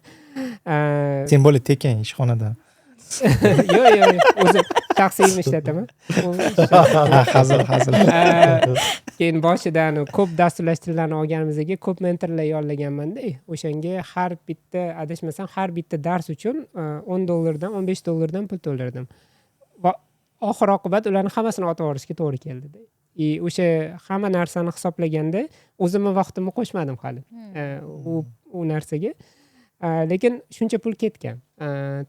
Sen bo'lib tekin ishxonada. Yo'q, o'zim shaxsiyim ishlataman. Hazil. Keyin boshida ko'p dasturlashtirishlarni olganimizga ko'p mentorlar yollaganman-da. O'shanga har bitta, adashmasam, har bitta dars uchun $10 dan $15 pul to'lardim. Va oxir oqibat ularni hammasini otib yuborishga to'g'ri keldi-da. O'sha hamma narsani hisoblaganda o'zimni vaqtimni qo'shmadim hali u narsaga. Lekin shuncha pul ketgan.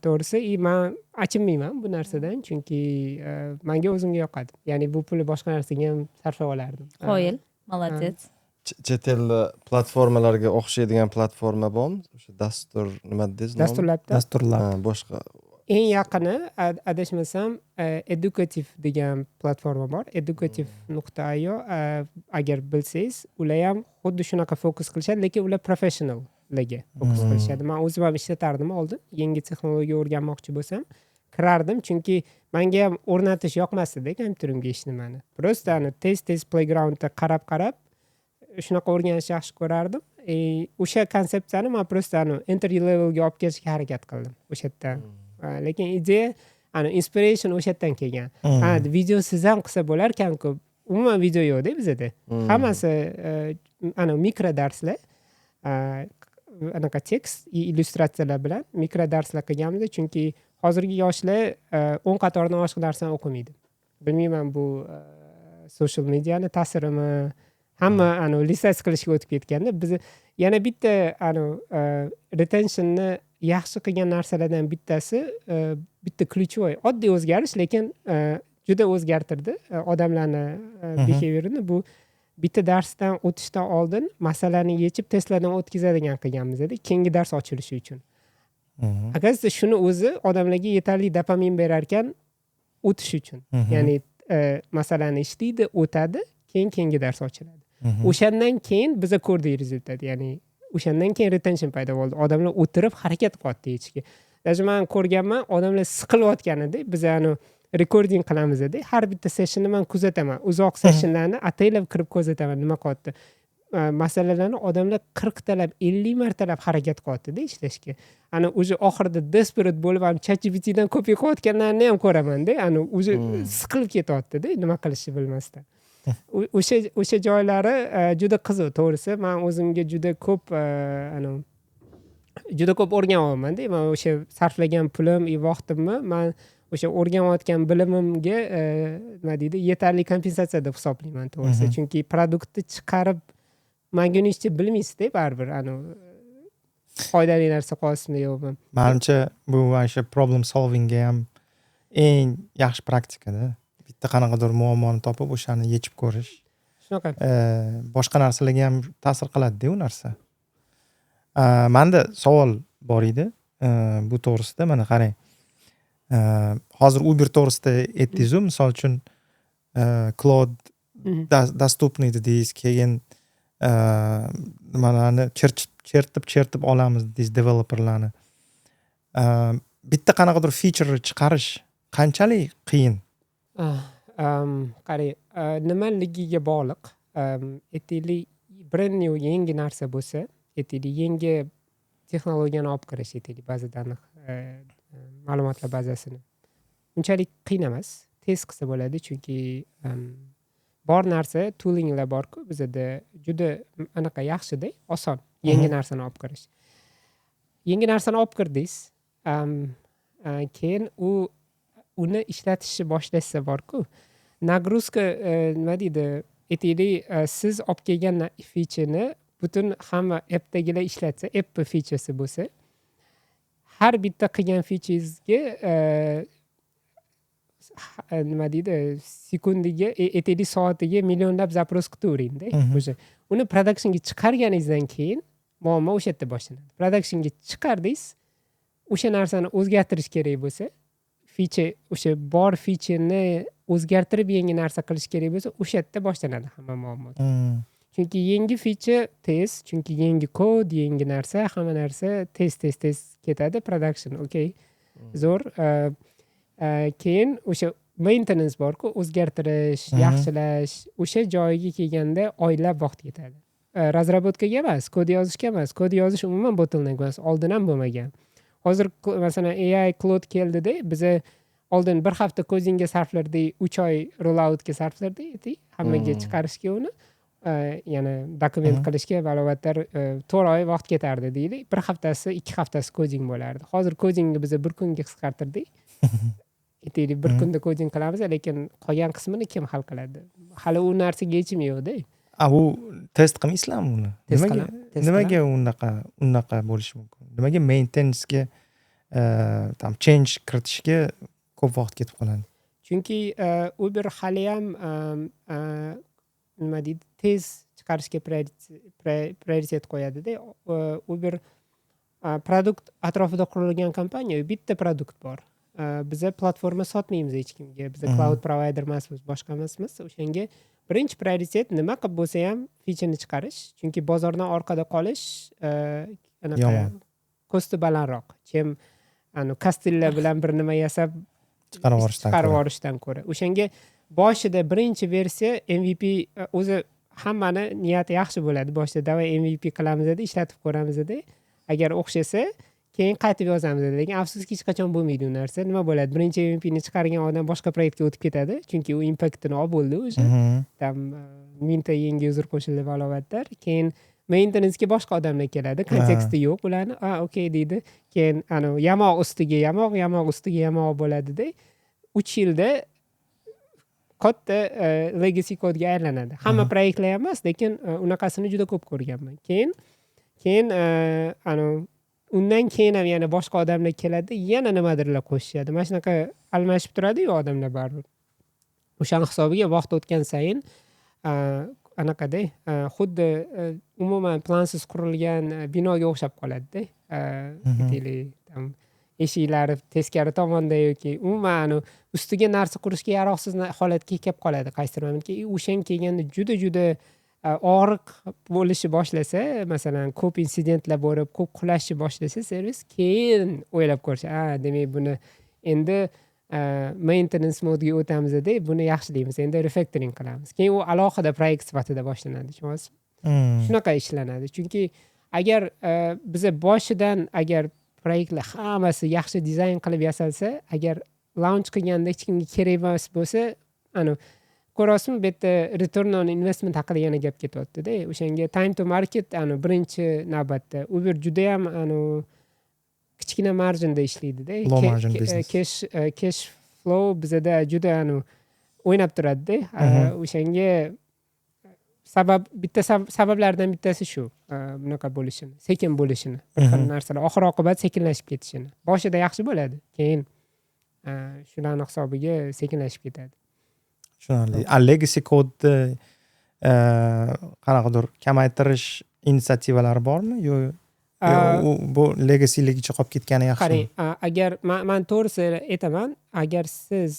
To'g'risi, men achinmayman bu narsadan, chunki menga o'zimga yoqadi. Ya'ni bu pulni boshqa narsaga ham sarflab olardim. Qo'yil, молодец. Chet el platformalarga o'xshaydigan platforma bormi? O'sha dastur nima dedingiz? Dasturlab. Boshqa eng yaqini adashmasam Educative degan platforma bor. Educative.io. Agar bilsangiz, ular ham xuddi shunaqa fokus qilishadi, lekin ular professionallarga fokus qilishadi. Men o'zim ham ishlatardim oldin. Yangi texnologiya o'rganmoqchi bo'lsam, kirardim, chunki menga ham o'rnatish yoqmasdi kompyuterimga ishni meni. Просто tez playgroundda qarab shunaqa o'rganishni yaxshi ko'rardim. o'sha konsepsiyani man просто entry levelga olib kelishga harakat qildim o'sha yerda. Lekin ideya inspiration o'sha yerdan kelgan. Videosiz ham qilsa bo'lar ekan-ku. Umuman video yo'q-da bizada. Hammasi mikro darslar, anaqa tekst, illyustratsiyalar bilan mikro darslar qilganmiz, chunki hozirgi yoshlar 10 qatordan oshiq narsani o'qimaydi. Bilmayman bu social mediani ta'sirimi, hamma listasi qilishga o'tib ketganda, biz yana bitta retentionni yaxshi qilgan narsalardan bittasi bitta ключевой oddiy o'zgarish, lekin juda o'zgartirdi odamlarni behavior'ini. Bu bitta darsdan o'tishdan oldin masalani yechib testlardan o'tkazadigan qilganmiz-da, keyingi dars ochilishi uchun. Agar shuni o'zi odamlarga yetarli dopamin berar ekan o'tish uchun. Ya'ni masalani ishlaydi, o'tadi, keyingi dars ochiladi. O'shandan keyin biza ko'rdik rezultat. Ya'ni o'shandan keyin retention paydo bo'ldi. Odamlar o'tirib harakat qilyapti yechishga. Даже men ko'rganman, odamlar siqilayotganida biz recording qilamiz-da, har bitta sessionni men kuzataman. Uzoq sessionlarni ataylab kirib kuzataman, nima qilyapti. Masalalarni odamlar 40 talab, 50 martalab harakat qilyapti-da ishlashga. O'zi oxirida desperate bo'lib ham ChatGPTdan kopiya qilayotganlarni ham ko'raman-da. O'zi siqilib ketyapti-da, nima qilishni bilmasdan. O'sha joylari juda qiziq, to'g'risi. Men o'zimga juda ko'p o'rganyapman-da. Men o'sha sarflagan pulim, vaqtimni men o'sha o'rganayotgan bilimimga nima deydi, yetarli kompensatsiya deb hisoblayman, to'g'risi. Chunki produktni chiqarib magunizchi bilmaysiz-da baribir. Foydali narsa qo'yasizmi yo'qmi? Menimcha bu o'sha problem solvingga ham eng yaxshi praktikada. Bitta qanaqadir muammoni topib o'shani yechib ko'rish. Shunaqa. Boshqa narsalarga ham ta'sir qiladi-da u narsa. Menda savol bor edi bu to'g'risida. Mana qarang. Hozir Uber to'g'risida aytdingiz-ku, misol uchun cloud dostupniy dedingiz, keyin nimalarni chertib olamiz deysiz developerlarni. Bitta qanaqadir feature chiqarish qanchalik qiyin? Qarang, nimaligiga bog'liq. Aytaylik, brand new yangi narsa bo'lsa, aytaylik, yangi texnologiyani olib kirish, aytaylik, bazadan ma'lumotlar bazasini. Unchalik qiyin emas, tez qilsa bo'ladi, chunki bor narsa, toolinglar bor-ku, bizada juda anaqa yaxshi-da, oson yangi narsani olib kirish. Yangi narsani olib kirdingiz, keyin uni ishlatishni boshlashsa bor-ku, nagruzka nima deydi, aytaylik, siz olib kelgan featureni butun hamma appdagilar ishlatsa, app featuresi bo'lsa, har bitta qilgan featuresga nima deydi, sekundiga, aytaylik, soatiga millionlab zapros qilib-turing-da. O'sha uni productionga chiqarganingizdan keyin muammo o'sha yerda boshlanadi. Productionga chiqardingiz, o'sha narsani o'zgartirish kerak bo'lsa, feature, o'sha bor featureni o'zgartirib yangi narsa qilish kerak bo'lsa, o'sha yerda boshlanadi hamma muammo. Chunki yangi feature tez, chunki yangi kod, yangi narsa, hamma narsa tez ketadi. Production, okey. Zo'r. Keyin o'sha maintenance bor-ku, o'zgartirish, yaxshilash, o'sha joyiga kelganda oylab vaqt ketadi. Razraботkaga emas, kod yozishga emas. Kod yozish umuman bottleneck emas, oldin ham bo'lmagan. Hozir masalan AI Claude keldida, biz oldin bir hafta kodingga sarflardik, 3 oy rolloutga sarflardik, hammaga chiqarishga uni. Yana dokument qilishga balobatlar 4 oy vaqt ketardi deylik. Bir haftasi, 2 haftasi koding bo'lardi. Hozir kodingni biz bir kunga qisqartirdik. Aytaylik, bir kunda koding qilamiz, lekin qolgan qismini kim hal qiladi? Hali u narsaga yechim yo'q-da. U test qilmaysizlarmi uni? Nimaga unaqa bo'lishi mumkin? Nimaga maintenance'ga tam change kiritishga ko'p vaqt ketib qoladi? Chunki Uber hali ham nima deydi, tez chiqarishga prioritet qo'yadi-da. Uber produkt atrofida qurilgan kompaniya, bitta produkt bor. Biza platforma sotmaymiz hech kimga. Biz cloud provider emasmiz, boshqa emasmiz. O'shanga birinchi prioritet nima qilib bo'lsa ham featureni chiqarish. Chunki bozordan orqada qolish anaqa kosti balandroq. Chem Castilla bilan bir nima yasab chiqarib yuborishdan ko'ra. O'shanga boshida birinchi versiya MVP o'zi hammani niyati yaxshi bo'ladi. Boshida davay MVP qilamiz edi, ishlatib ko'ramiz edi. Agar o'xshasa, keyin qaytib yozamiz edi. Lekin afsuski hech qachon bo'lmaydi u narsa. Nima bo'ladi? Birinchi MVPni chiqargan odam boshqa proyektga o'tib ketadi, chunki u impactini olib bo'ldi o'sha. Tam 1000 ta yangi user qo'shildi va alovatlar. Keyin maintenance'ga boshqa odamlar keladi, konteksti yo'q ularni. Okey deydi. Keyin yamoq ustiga yamoq ustiga yamoq bo'ladida 3 yilda katta legacy kodga aylanadi. Hamma proyektlar emas, lekin unaqasini juda ko'p ko'rganman. Keyin undan keyin ham yana boshqa odamlar keladi, yana nimadirlar qo'shishadi. Mana shunaqa almashib turadi-yu odamlar baribir. O'shaning hisobiga vaqt o'tgan sayin anaqada xuddi umuman plansiz qurilgan binoga o'xshab qoladi-da. Eshiklari teskari tomonda yoki umuman ustiga narsa qurishga yaroqsiz holatga kelib qoladi qaysidir momentga. O'shan kelganda juda og'riq bo'lishi boshlasa, masalan, ko'p insidentlar bo'lib, ko'p qulashni boshlasa servis, keyin o'ylab ko'rish. Demak, buni endi maintenance modga o'tamiz edi, buni yaxshilaymiz, endi refactoring qilamiz. Keyin u alohida proyekt sifatida boshlanadi, tushunasizmi? Shunaqa ishlanadi. Chunki agar biza boshidan agar proyektlar hammasi yaxshi dizayn qilib yasalsa, agar launch qilganda hech kimga kerak emas bo'lsa, ko'rasizmi, bu yerda return on investment haqida yana gap ketyapti-da. O'shanga time to market birinchi navbatda Uber juda ham kichkina marjinda ishlaydi-da. Low margin business. Cash flow bizada juda o'ynab turadi-da. O'shanga bitta sabablardan bittasi shu, bunaqa bo'lishini, sekin bo'lishini, narsalar oxir oqibat sekinlashib ketishini. Boshida yaxshi bo'ladi, keyin shularning hisobiga sekinlashib ketadi. Tushunarli. Legacy kodni qanaqadir kamaytirish inisiativalari bormi? Bu legacyligicha qolib ketgani yaxshimi? Qarang, agar men to'g'risi aytaman, agar siz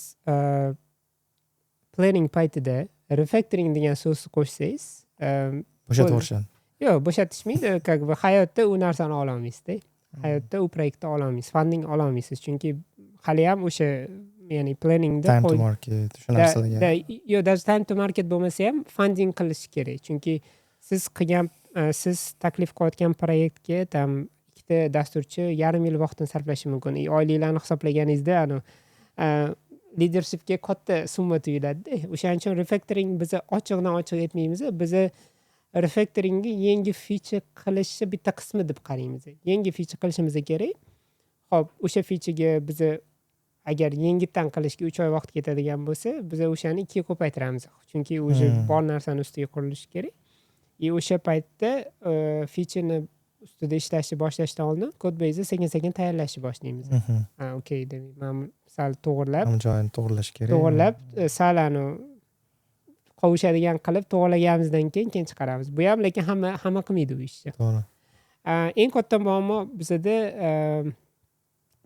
planning paytida refactoring degan so'zni qo'shsangiz, bo'shatvorishadi. Yo'q, bo'shatishmaydi. Hayotda u narsani ololmaysiz olmaysiz-da. Hayotda u proyektni ololmaysiz, funding ololmaysiz, chunki hali ham o'sha ya'ni planningda time to market shu narsalarga. Yo'q, даже time to market bo'lmasa ham funding qilish kerak. Chunki siz taklif qilayotgan proyektga tam ikkita dasturchi yarim yil vaqtini sarflashi mumkin. Oyliklarni hisoblaganingizda leadershipga katta summa tuyuladi-da. O'shaning uchun refactoring biza ochiqdan ochiq aytmaymiz. Biza refactoringni yangi feature qilishni bitta qismi deb qaraymiz. Yangi feature qilishimiz kerak. Xo'p, o'sha featurega biza agar yengitdan qilishga 3 oy vaqt ketadigan bo'lsa, biz o'shani 2 ga ko'paytiramiz. Chunki o'sha bor narsani ustiga qurilishi kerak. O'sha paytda featureni ustida ishlashni boshlashdan oldin kod base'ni sekin-sekin tayyorlashni boshlaymiz. Okey, demak, men sal to'g'irlab, joyini to'g'irlash kerak. To'g'irlab, sal qovushadigan qilib to'g'irlaganimizdan keyin chiqaramiz. Bu ham lekin hamma qilmaydi bu ishni. To'g'ri. Eng katta muammo bizada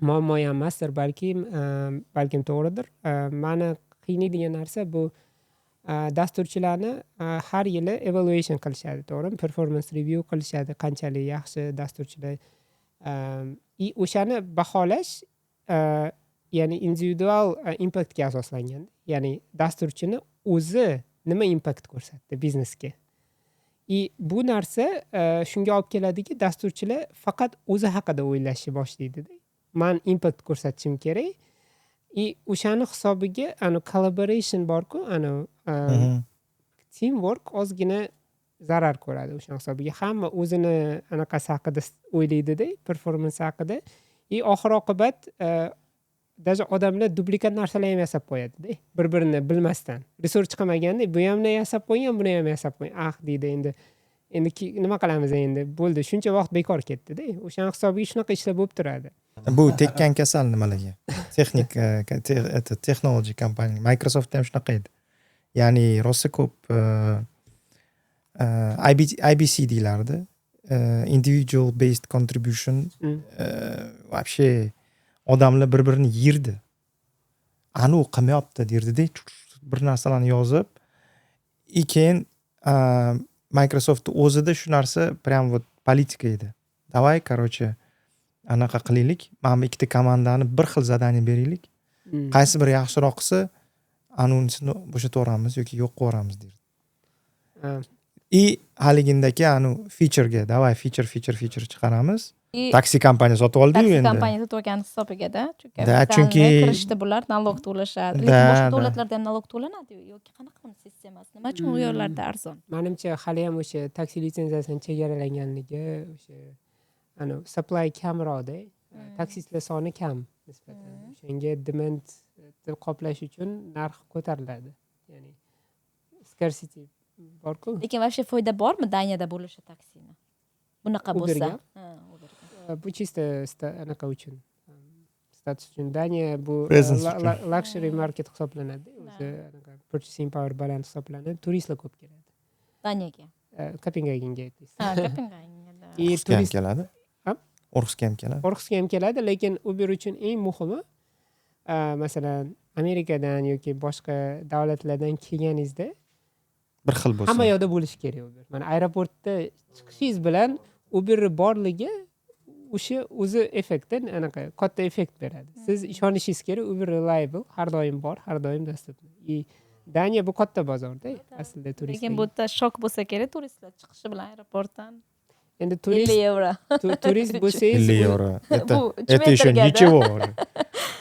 muammo ham emasdir, balkim to'g'ridir. Meni qiynaydigan narsa bu dasturchilarni har yili evaluation qilishadi, to'g'rimi? Performance review qilishadi, qanchalik yaxshi dasturchilar. O'shani baholash ya'ni individual impactga asoslangan. Ya'ni dasturchini o'zi nima impact ko'rsatdi biznesga. Bu narsa shunga olib keladiki, dasturchilar faqat o'zi haqida o'ylashni boshlaydi-da. Men impact ko'rsatishim kerak. O'shani hisobiga collaboration bor-ku, teamwork ozgina zarar ko'radi o'sha hisobiga. Hamma o'zini anaqasi haqida o'ylaydi-da, performance haqida. Oxir oqibat даже odamlar duplikat narsalar ham yasab qo'yadi-da, bir-birini bilmasdan. Research qilmaganda bu hamni yasab qo'ygan, buni ham yasab qo'ygan. Deydi, endi nima qilamiz endi? Bo'ldi, shuncha vaqt bekor ketdi-da. O'shaning hisobiga shunaqa ishlar bo'lib turadi. Bu tekkan kasal nimalarga? Texnology kompaniya. Microsoft ham shunaqa edi. Ya'ni rosa ko'p IBC deylardi. Individual based contribution. Вообще odamlar bir-birini yirdi. U qilmayapti derdi-da, bir narsalarni yozib. Keyin Microsoft o'zida shu narsa prям вот politika edi. Davay, короче, anaqa qilaylik. Mana ikkita komandani bir xil zadaniya beraylik. Qaysi biri yaxshiroq qilsa, unisini bo'shataveramiz yoki yo'q qo'yamiz derdi. и haligindagi anu featurega давай feature chiqaramiz. И Taksi kompaniyasi sotib oldi-yu taksi endi. kompaniyasi sotib olgani hisobiga-da. Chunki Da, ofitsialniy chunki- kirishda bular nalog to'lashadi. Da, Lekin boshqa da. davlatlarda ham nalog to'lanadi-yu yoki qanaqa sistemasi? Nima uchun u yerlarda arzon? Manimcha hali ham o'sha taksi litsenziyasini chegaralanganligi o'sha supply kamroqda, taksistlar soni kam nisbatan. O'shanga demand qoplash uchun narx ko'tariladi. Ya'ni scarcity bor-ku. Lekin вообще foyda bormi Daniyada bo'lishi taksini? Bunaqa bo'lsa. Uberga? Ha, Uberga. Bu chista anaqa uchun. Status uchun. Daniya bu Presence uchun. luxury market hisoblanadi. O'zi anaqa purchasing power baland hisoblanadi. Turistlar ko'p keladi. Daniyaga. Kopengagenga aytdingiz. Ha, Kopengagenga. И Orxga ham turist keladi. Ha? Orxga ham keladi. Orxga ham keladi, lekin Uber uchun eng muhimi masalan Amerikadan yoki boshqa davlatlardan kelganingizda Bir xil bo'lsin. hamma yoqda bo'lishi kerak Uber. Mana aeroportda chiqishingiz bilan Uber borligi o'sha o'zi effektda anaqa katta effekt beradi. Siz ishonishingiz kerak Uber reliable, har doim bor, har doim dostupniy. И Daniya bu katta bozorda aslida turist. Lekin bu yerda shok bo'lsa kerak turistlar chiqishi bilan aeroportdan. Endi 50 turist yevro. turist bo'lsangiz 50 euro. Bu uch Это еще metrga-da. ничего.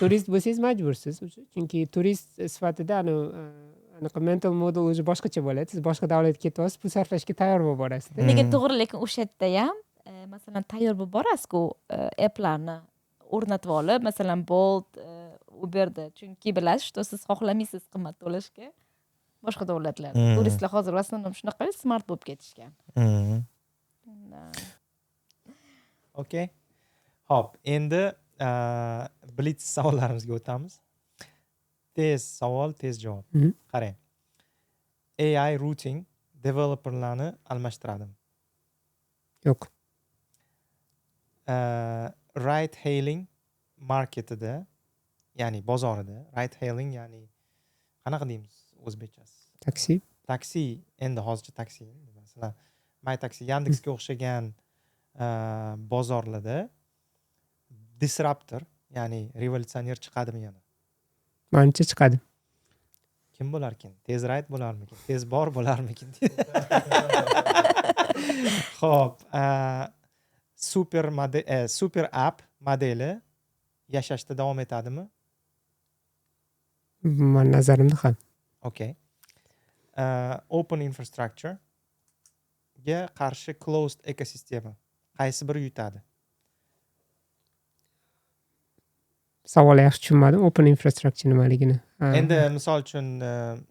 turist bo'lsangiz majbursiz. Chunki turist sifatida anaqa mental model o'zi boshqacha bo'ladi. Siz boshqa davlatga ketyapsiz, pul sarflashga tayyor bo'lib borasiz. Lekin to'g'ri, lekin o'sha yerda ham masalan tayyor bo'lib borasiz-ku applarni o'rnatib olib, masalan Bolt, Uberda. Chunki bilasiz, что siz xohlamaysiz qimmat to'lashga. Boshqa davlatlarda turistlar hozir v основном shunaqa smart bo'lib ketishgan. Okay. Hop, endi blitz savollarimizga o'tamiz. Tez savol, tez javob. Qarang. AI routing developerlarni almashtiradimi? Yo'q. Ride hailing marketida, ya'ni bozorida, ride hailing ya'ni qanaqa deymiz o'zbekchasi? Taksi. Taksi, endi hozircha taksi, masalan, MyTaxi, Yandexga o'xshagan bozorlarda disruptor, ya'ni revolyutsioner chiqadimi yana? Manimcha chiqadi. Kim bo'larkin? Tez ride bo'larmikin? Tez bor bo'larmikin? Xo'p, super app modeli yashashda davom etadimi? Mani nazarimda ham. Okay. Open infrastructure ga qarshi closed ekosistema qaysi biri yutadi? Savolni yaxshi tushunmadim. Open infrastructure nimaligini. Endi misol uchun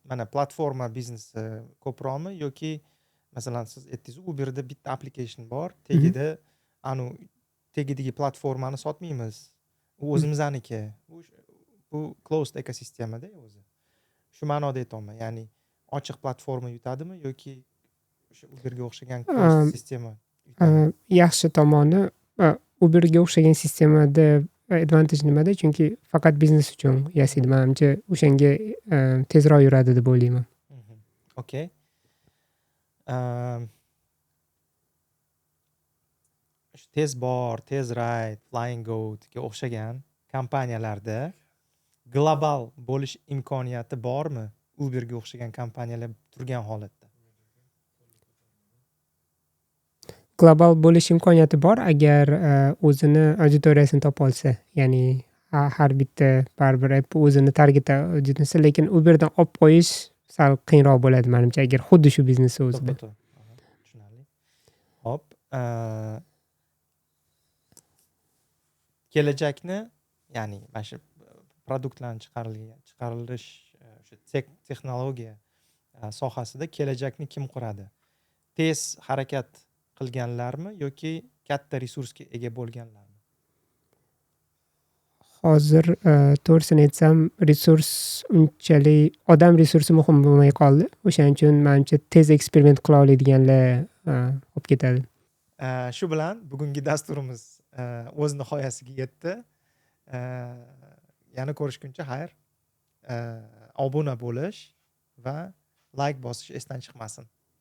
mana platforma biznesi ko'proqmi yoki masalan siz aytdingiz Uberda bitta application bor, tagidagi platformani sotmaymiz. U o'zimizaniki. Bu closed ekosistemada o'zi. Shu ma'noda aytayapman. Ya'ni ochiq platforma yutadimi yoki o'sha Uberga o'xshagan closed sistema yutadimi? Yaxshi tomoni Uberga o'xshagan sistemada advantage nimada? Chunki faqat biznes uchun yasaydi. Menimcha o'shanga tezroq yuradi deb o'ylayman. Okay. Tez bor, tez ride, flying goatga o'xshagan kompaniyalarda global bo'lish imkoniyati bormi? Uberga o'xshagan kompaniyalar turgan holatda. Global bo'lish imkoniyati bor agar o'zini auditoriyasini topa olsa. Ya'ni har bitta baribir app o'zini target auditoriyasi, lekin Uberdan olib qo'yish sal qiyinroq bo'ladi menimcha agar xuddi shu biznesni o'zida. Tushunarli. Hop, kelajakni, ya'ni mana shu produktlarni chiqarilish o'sha texnologiya sohasida kelajakni kim quradi? Tez harakat qilganlarmi yoki katta resursga ega bo'lganlarmi? Hozir to'g'risini aytsam, unchalik odam resursi muhim bo'lmay qoldi. O'shaning uchun menimcha tez eksperiment qila oladiganlar olib ketadi. Shu bilan bugungi dasturimiz o'z nihoyasiga yetdi. Yana ko'rishguncha xayr. Obuna bo'lish va like bosish esdan chiqmasin.